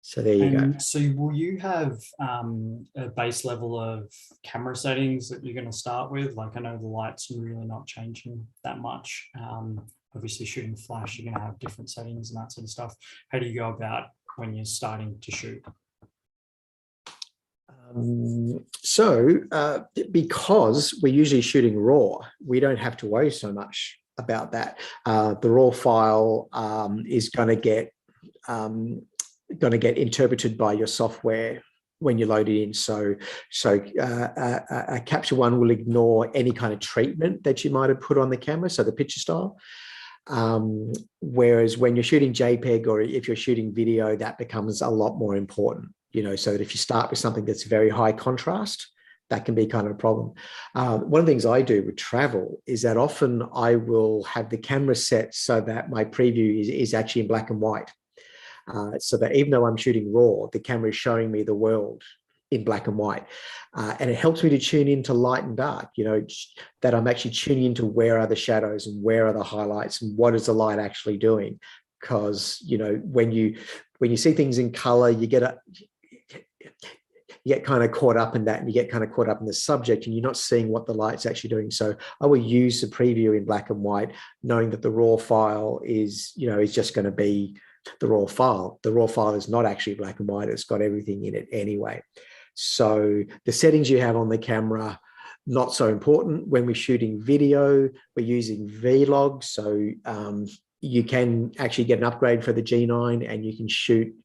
C: So there you go.
A: So will you have a base level of camera settings that you're going to start with? Like, I know the lights are really not changing that much. Obviously shooting flash, you're going to have different settings and that sort of stuff. How do you go about when you're starting to shoot?
C: Because we're usually shooting RAW, we don't have to worry so much about that. The RAW file is going to get interpreted by your software when you load it in. So a Capture One will ignore any kind of treatment that you might have put on the camera, so the picture style. Whereas when you're shooting JPEG or if you're shooting video, that becomes a lot more important, you know, so that if you start with something that's very high contrast, that can be kind of a problem. One of the things I do with travel is that often I will have the camera set so that my preview is actually in black and white. So that even though I'm shooting RAW, the camera is showing me the world in black and white. And it helps me to tune into light and dark, you know, that I'm actually tuning into where are the shadows and where are the highlights and what is the light actually doing. Because, you know, when you see things in color, you get kind of caught up in that, and you get kind of caught up in the subject and you're not seeing what the light's actually doing. So I will use the preview in black and white, knowing that the RAW file is, you know, is just going to be the RAW file. The RAW file is not actually black and white. It's got everything in it anyway. So the settings you have on the camera, not so important. When we're shooting video, we're using Vlog. So you can actually get an upgrade for the G9 and you can shoot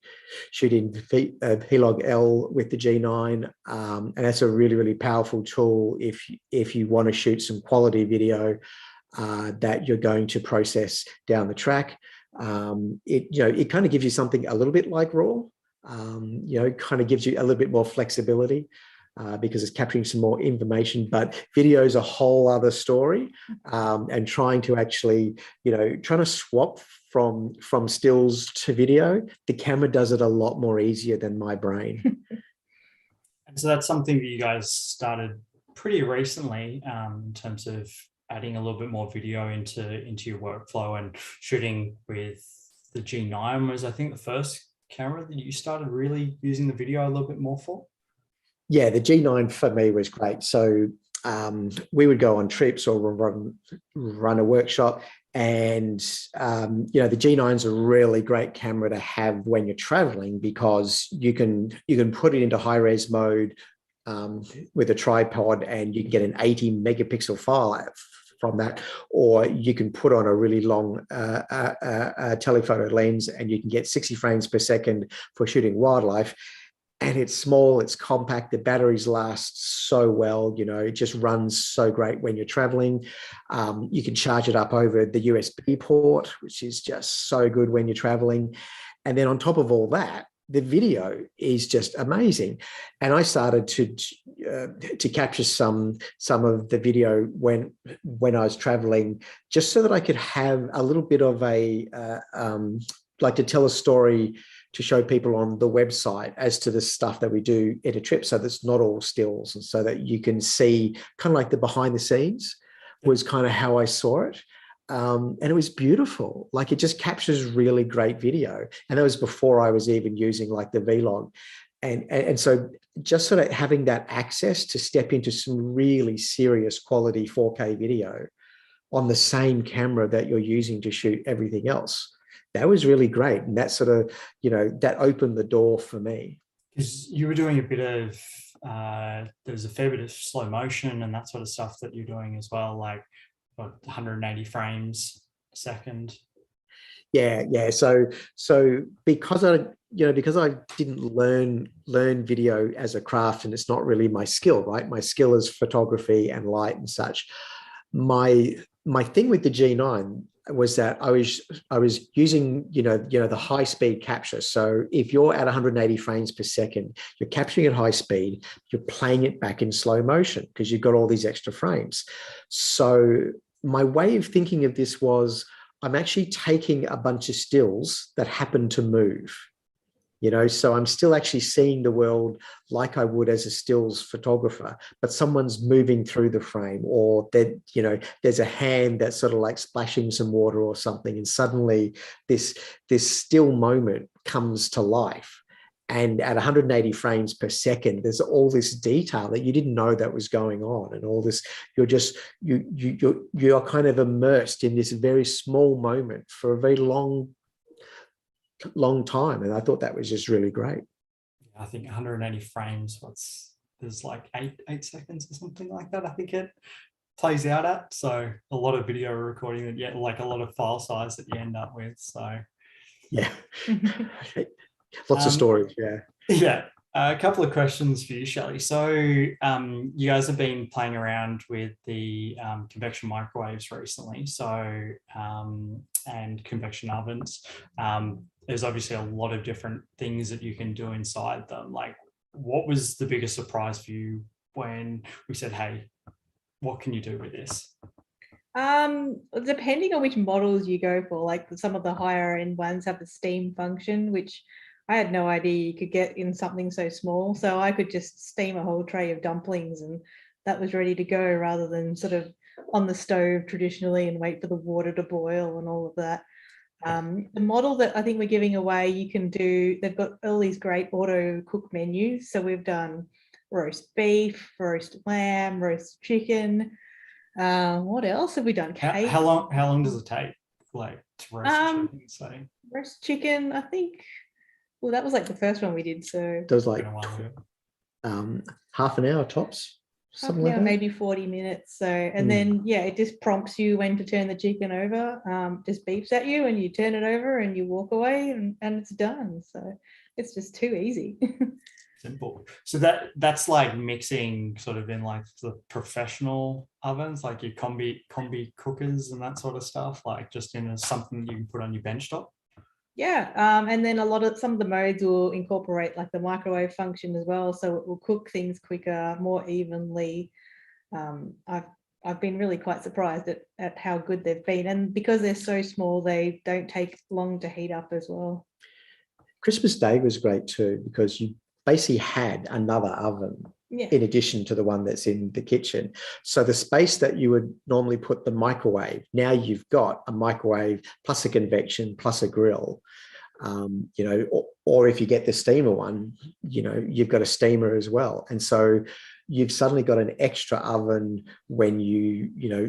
C: in Vlog L with the G9. And that's a really, really powerful tool if you want to shoot some quality video that you're going to process down the track. It kind of gives you something a little bit like RAW, kind of gives you a little bit more flexibility because it's capturing some more information, but video is a whole other story. And trying to actually, trying to swap from stills to video, the camera does it a lot more easier than my brain.
A: And so that's something that you guys started pretty recently in terms of adding a little bit more video into your workflow, and shooting with the G9 was, I think, the first camera that you started really using the video a little bit more for.
C: Yeah, the G9 for me was great. So we would go on trips or run a workshop. And, you know, the G9 is a really great camera to have when you're traveling, because you can put it into high res mode with a tripod, and you can get an 80 megapixel file from that, or you can put on a really long telephoto lens and you can get 60 frames per second for shooting wildlife. And it's small, it's compact, the batteries last so well, you know, it just runs so great when you're traveling. You can charge it up over the USB port, which is just so good when you're traveling. And then on top of all that, the video is just amazing. And I started to capture some of the video when I was traveling, just so that I could have a little bit of a, like to tell a story to show people on the website as to the stuff that we do in a trip, so that's not all stills, and so that you can see kind of like the behind the scenes was kind of how I saw it. And it was beautiful. Like, it just captures really great video. And that was before I was even using like the Vlog. And so just sort of having that access to step into some really serious quality 4K video on the same camera that you're using to shoot everything else, that was really great. And that sort of, you know, that opened the door for me.
A: Because you were doing a bit of, there's a fair bit of slow motion and that sort of stuff that you're doing as well, like what, 180 frames a second.
C: Yeah. So because I didn't learn video as a craft, and it's not really my skill, right? My skill is photography and light and such. My thing with the G9 was that I was using, you know, the high speed capture. So if you're at 180 frames per second, you're capturing at high speed, you're playing it back in slow motion because you've got all these extra frames. So my way of thinking of this was, I'm actually taking a bunch of stills that happen to move, you know, so I'm still actually seeing the world like I would as a stills photographer, but someone's moving through the frame, or that, you know, there's a hand that's sort of like splashing some water or something, and suddenly this still moment comes to life. And at 180 frames per second, there's all this detail that you didn't know that was going on, and all this, you're kind of immersed in this very small moment for a very long time. And I thought that was just really great.
A: I think 180 frames, there's like eight seconds or something like that, I think it plays out at. So a lot of video recording that, like a lot of file size that you end up with. So
C: yeah. Lots of stories.
A: Yeah. A couple of questions for you, Shelley. So you guys have been playing around with the convection microwaves recently, so and convection ovens. There's obviously a lot of different things that you can do inside them. Like, what was the biggest surprise for you when we said, hey, what can you do with this?
B: Depending on which models you go for, like some of the higher end ones have the steam function, which I had no idea you could get in something so small. So I could just steam a whole tray of dumplings and that was ready to go, rather than sort of on the stove traditionally and wait for the water to boil and all of that. The model that I think we're giving away, you can do, they've got all these great auto cook menus. So we've done roast beef, roast lamb, roast chicken. What else have we done? Cake.
A: How long does it take, like, to roast chicken? So
B: roast chicken, I think. Well, that was like the first one we did. So
C: there was like half an hour tops. Something like that.
B: Maybe 40 minutes. So, and then, yeah, it just prompts you when to turn the chicken over, just beeps at you and you turn it over and you walk away and it's done. So it's just too easy.
A: Simple. So that's like mixing sort of in like the professional ovens, like your combi cookers and that sort of stuff, like just in something you can put on your benchtop.
B: Yeah, and then some of the modes will incorporate like the microwave function as well, so it will cook things quicker, more evenly. I've been really quite surprised at how good they've been, and because they're so small, they don't take long to heat up as well.
C: Christmas Day was great too, because you basically had another oven in addition to the one that's in the kitchen. So the space that you would normally put the microwave, now you've got a microwave plus a convection plus a grill, you know, or if you get the steamer one, you know, you've got a steamer as well. And so you've suddenly got an extra oven when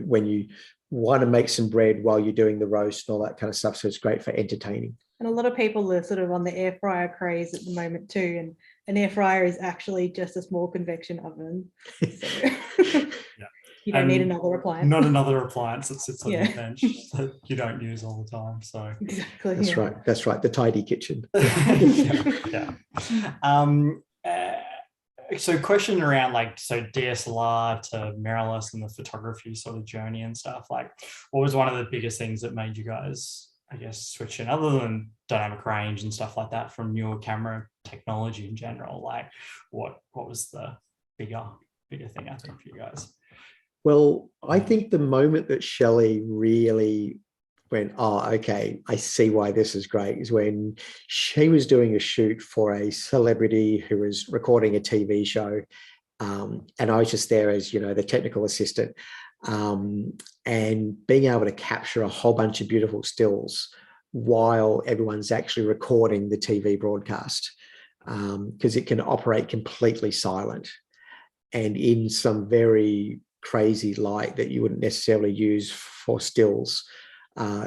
C: when you want to make some bread while you're doing the roast and all that kind of stuff. So it's great for entertaining.
B: And a lot of people are sort of on the air fryer craze at the moment too. And an air fryer is actually just a small convection oven. So
A: Yeah.
B: you don't need another appliance.
A: Not another appliance that sits on
B: Yeah.
A: your bench that you don't use all the time. So
B: Exactly.
C: That's
B: yeah.
C: right. That's right. The tidy kitchen.
A: yeah. So question around like, so DSLR to mirrorless and the photography sort of journey and stuff, like what was one of the biggest things that made you guys, I guess, switch in, other than dynamic range and stuff like that, from newer camera technology in general? Like what was the bigger thing, I think, for you guys?
C: Well, I think the moment that Shelley really went, oh, okay, I see why this is great, is when she was doing a shoot for a celebrity who was recording a TV show. And I was just there as, the technical assistant, and being able to capture a whole bunch of beautiful stills while everyone's actually recording the TV broadcast, because it can operate completely silent and in some very crazy light that you wouldn't necessarily use for stills.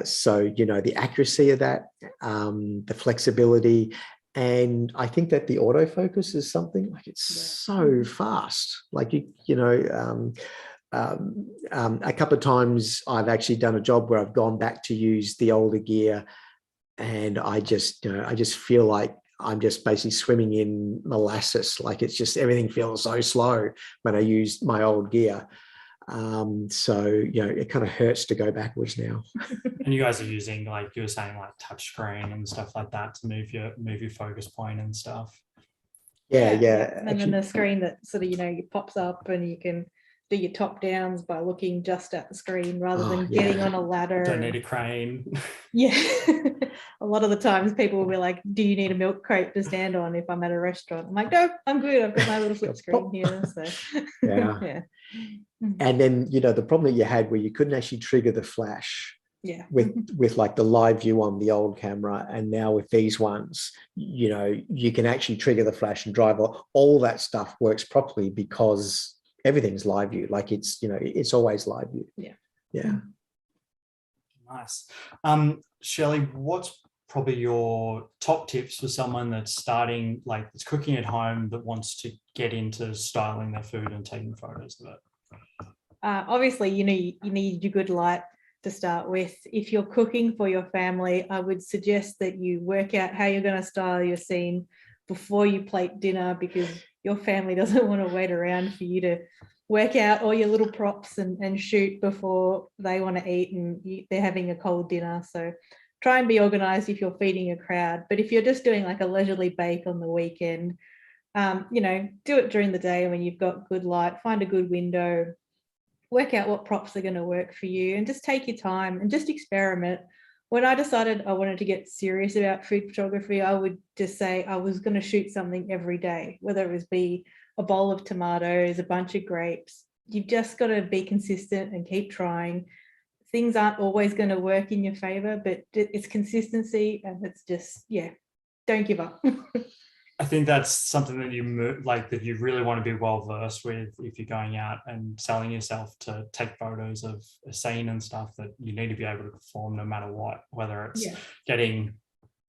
C: So, the accuracy of that, the flexibility, and I think that the autofocus is something like it's so fast. Like, a couple of times I've actually done a job where I've gone back to use the older gear, and I just feel like I'm just basically swimming in molasses. Like it's just, everything feels so slow when I use my old gear. So it kind of hurts to go backwards now.
A: And you guys are using, like you were saying, like touch screen and stuff like that to move your focus point and stuff.
C: Yeah.
B: And then the screen that sort of it pops up and you can do your top downs by looking just at the screen rather than getting on a ladder.
A: Don't need a crane.
B: Yeah. A lot of the times people will be like, do you need a milk crate to stand on if I'm at a restaurant? I'm like, no, I'm good. I've got my little flip screen here. So
C: yeah. And then, the problem that you had where you couldn't actually trigger the flash with like the live view on the old camera. And now with these ones, you can actually trigger the flash and drive. All that stuff works properly because everything's live view. Like it's always live view. Yeah.
A: Nice. Shelley, what's probably your top tips for someone that's starting, like that's cooking at home, that wants to get into styling their food and taking photos of it?
B: Obviously, you need your good light to start with. If you're cooking for your family, I would suggest that you work out how you're going to style your scene before you plate dinner, because your family doesn't want to wait around for you to work out all your little props and shoot before they want to eat and they're having a cold dinner. So try and be organized if you're feeding a crowd. But if you're just doing like a leisurely bake on the weekend, do it during the day when you've got good light, find a good window, work out what props are going to work for you, and just take your time and just experiment. When I decided I wanted to get serious about food photography, I would just say I was going to shoot something every day, whether it was be a bowl of tomatoes, a bunch of grapes. You've just got to be consistent and keep trying. Things aren't always going to work in your favor, but it's consistency, and it's just, don't give up.
A: I think that's something that you really want to be well versed with if you're going out and selling yourself to take photos of a scene and stuff, that you need to be able to perform no matter what, whether it's getting,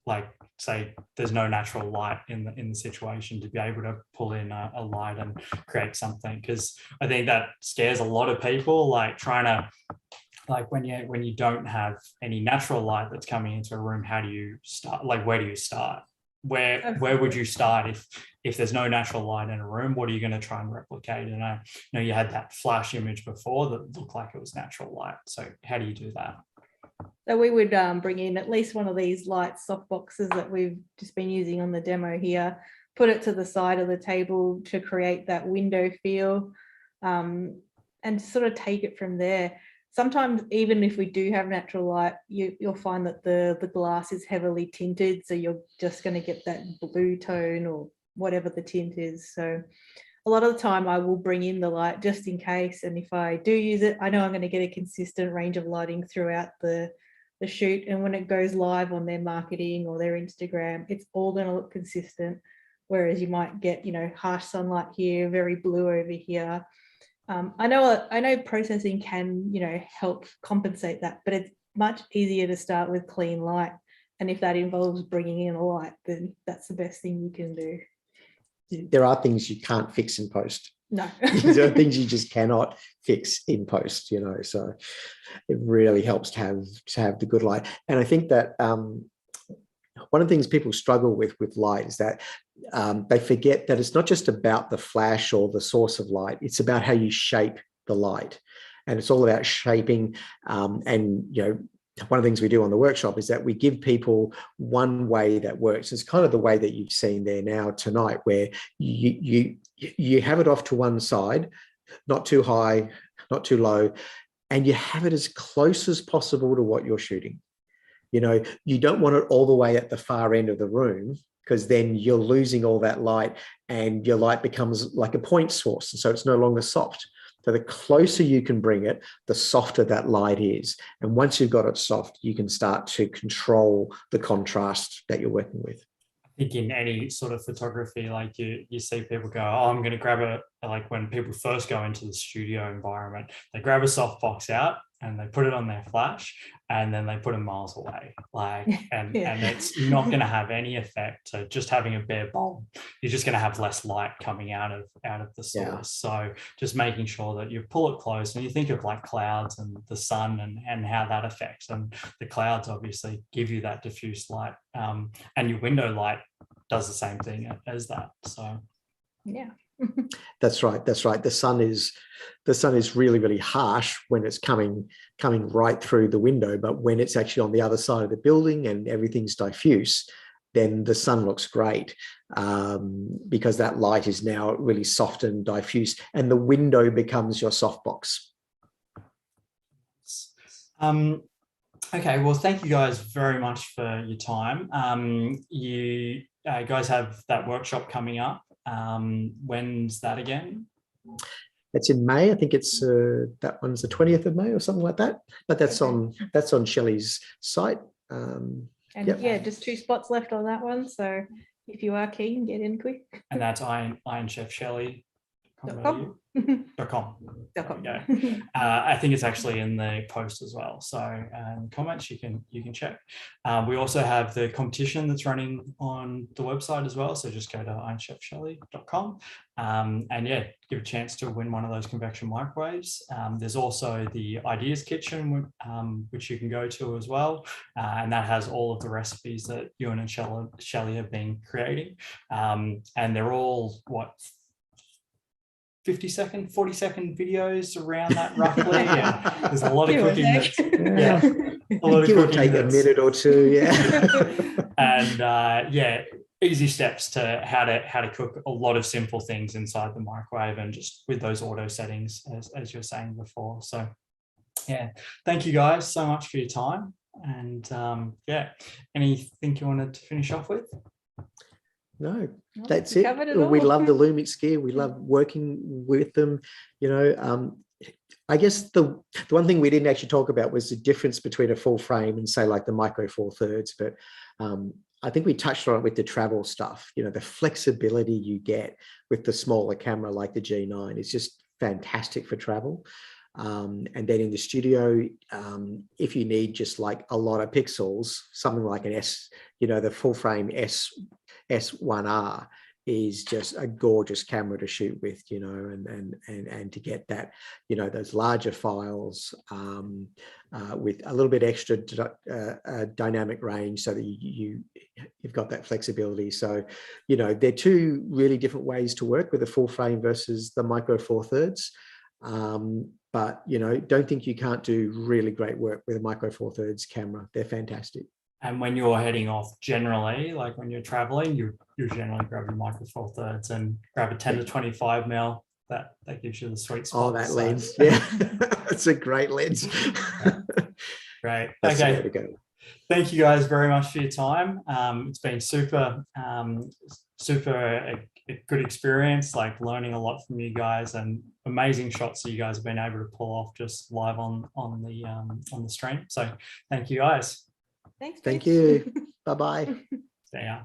A: like, say there's no natural light in the situation, to be able to pull in a light and create something. Because I think that scares a lot of people, like trying to, like when you don't have any natural light that's coming into a room, how do you start? Like, where do you start? Where would you start if there's no natural light in a room? What are you going to try and replicate? And I know you had that flash image before that looked like it was natural light. So how do you do that?
B: So we would bring in at least one of these light soft boxes that we've just been using on the demo here, put it to the side of the table to create that window feel, and sort of take it from there. Sometimes even if we do have natural light, you'll find that the glass is heavily tinted, so you're just going to get that blue tone or whatever the tint is. So a lot of the time I will bring in the light just in case, and if I do use it, I know I'm going to get a consistent range of lighting throughout the shoot, and when it goes live on their marketing or their Instagram, it's all going to look consistent. whereas you might get, harsh sunlight here, very blue over here. I know processing can, help compensate that, but it's much easier to start with clean light. And if that involves bringing in a light, then that's the best thing you can do.
C: There are things you can't fix in post.
B: No.
C: There are things you just cannot fix in post, so it really helps to have the good light. And I think that one of the things people struggle with light is that they forget that it's not just about the flash or the source of light, it's about how you shape the light. And it's all about shaping. And one of the things we do on the workshop is that we give people one way that works. It's kind of the way that you've seen there now tonight, where you have it off to one side, not too high, not too low, and you have it as close as possible to what you're shooting. You don't want it all the way at the far end of the room, because then you're losing all that light and your light becomes like a point source. And so it's no longer soft. So the closer you can bring it, the softer that light is. And once you've got it soft, you can start to control the contrast that you're working with.
A: I think in any sort of photography, like you see people go, oh, I'm going to grab like when people first go into the studio environment, they grab a softbox out and they put it on their flash and then they put it miles away. And it's not going to have any effect to just having a bare bulb. You're just going to have less light coming out of the source. Yeah. So just making sure that you pull it close, and you think of like clouds and the sun and how that affects. And the clouds obviously give you that diffuse light, and your window light does the same thing as that. So
B: yeah.
C: That's right. The sun is really, really harsh when it's coming right through the window, but when it's actually on the other side of the building and everything's diffuse, then the sun looks great, because that light is now really soft and diffuse, and the window becomes your softbox.
A: Okay, well, thank you guys very much for your time. You guys have that workshop coming up. When's that again?
C: It's in May. I think it's that one's the 20th of May or something like that. But that's on Shelley's site.
B: And yeah, just 2 spots left on that one. So if you are keen, get in quick.
A: And that's ironchefshelley.com. Yeah. I think it's actually in the post as well. So comments you can check. We also have the competition that's running on the website as well. So just go to ironchefshelley.com and yeah, give a chance to win one of those convection microwaves. There's also the Ideas Kitchen, which you can go to as well. And that has all of the recipes that Ewan and Shelley have been creating. And they're all 50-second, 40-second videos around that roughly. Yeah, there's a lot of cooking. A lot of
C: cooking. Take a minute or two. Yeah,
A: and easy steps to how to cook a lot of simple things inside the microwave, and just with those auto settings, as you were saying before. So, yeah, thank you guys so much for your time. And anything you wanted to finish off with?
C: No, that's it. We love the Lumix gear. We love working with them. I guess the one thing we didn't actually talk about was the difference between a full frame and say like the Micro Four Thirds. But I think we touched on it with the travel stuff. The flexibility you get with the smaller camera like the G9 is just fantastic for travel. And then in the studio, if you need just like a lot of pixels, something like an the full frame S1R is just a gorgeous camera to shoot with, and to get that, those larger files with a little bit extra dynamic range, so that you've got that flexibility. So, they're 2 really different ways to work with a full frame versus the Micro Four Thirds. But, don't think you can't do really great work with a Micro Four Thirds camera. They're fantastic.
A: And when you're heading off, generally, like when you're traveling, you generally grab your Micro Four Thirds and grab a 10 to 25 mil. That gives you the sweet spot.
C: Oh, that lens. Yeah, it's a great lens.
A: Great.
C: That's
A: okay.
C: the way to go.
A: Thank you guys very much for your time. It's been super a good experience, like learning a lot from you guys, and amazing shots that you guys have been able to pull off just live on the stream. So thank you guys.
B: Thanks.
C: Thank you. Bye-bye.
A: See ya.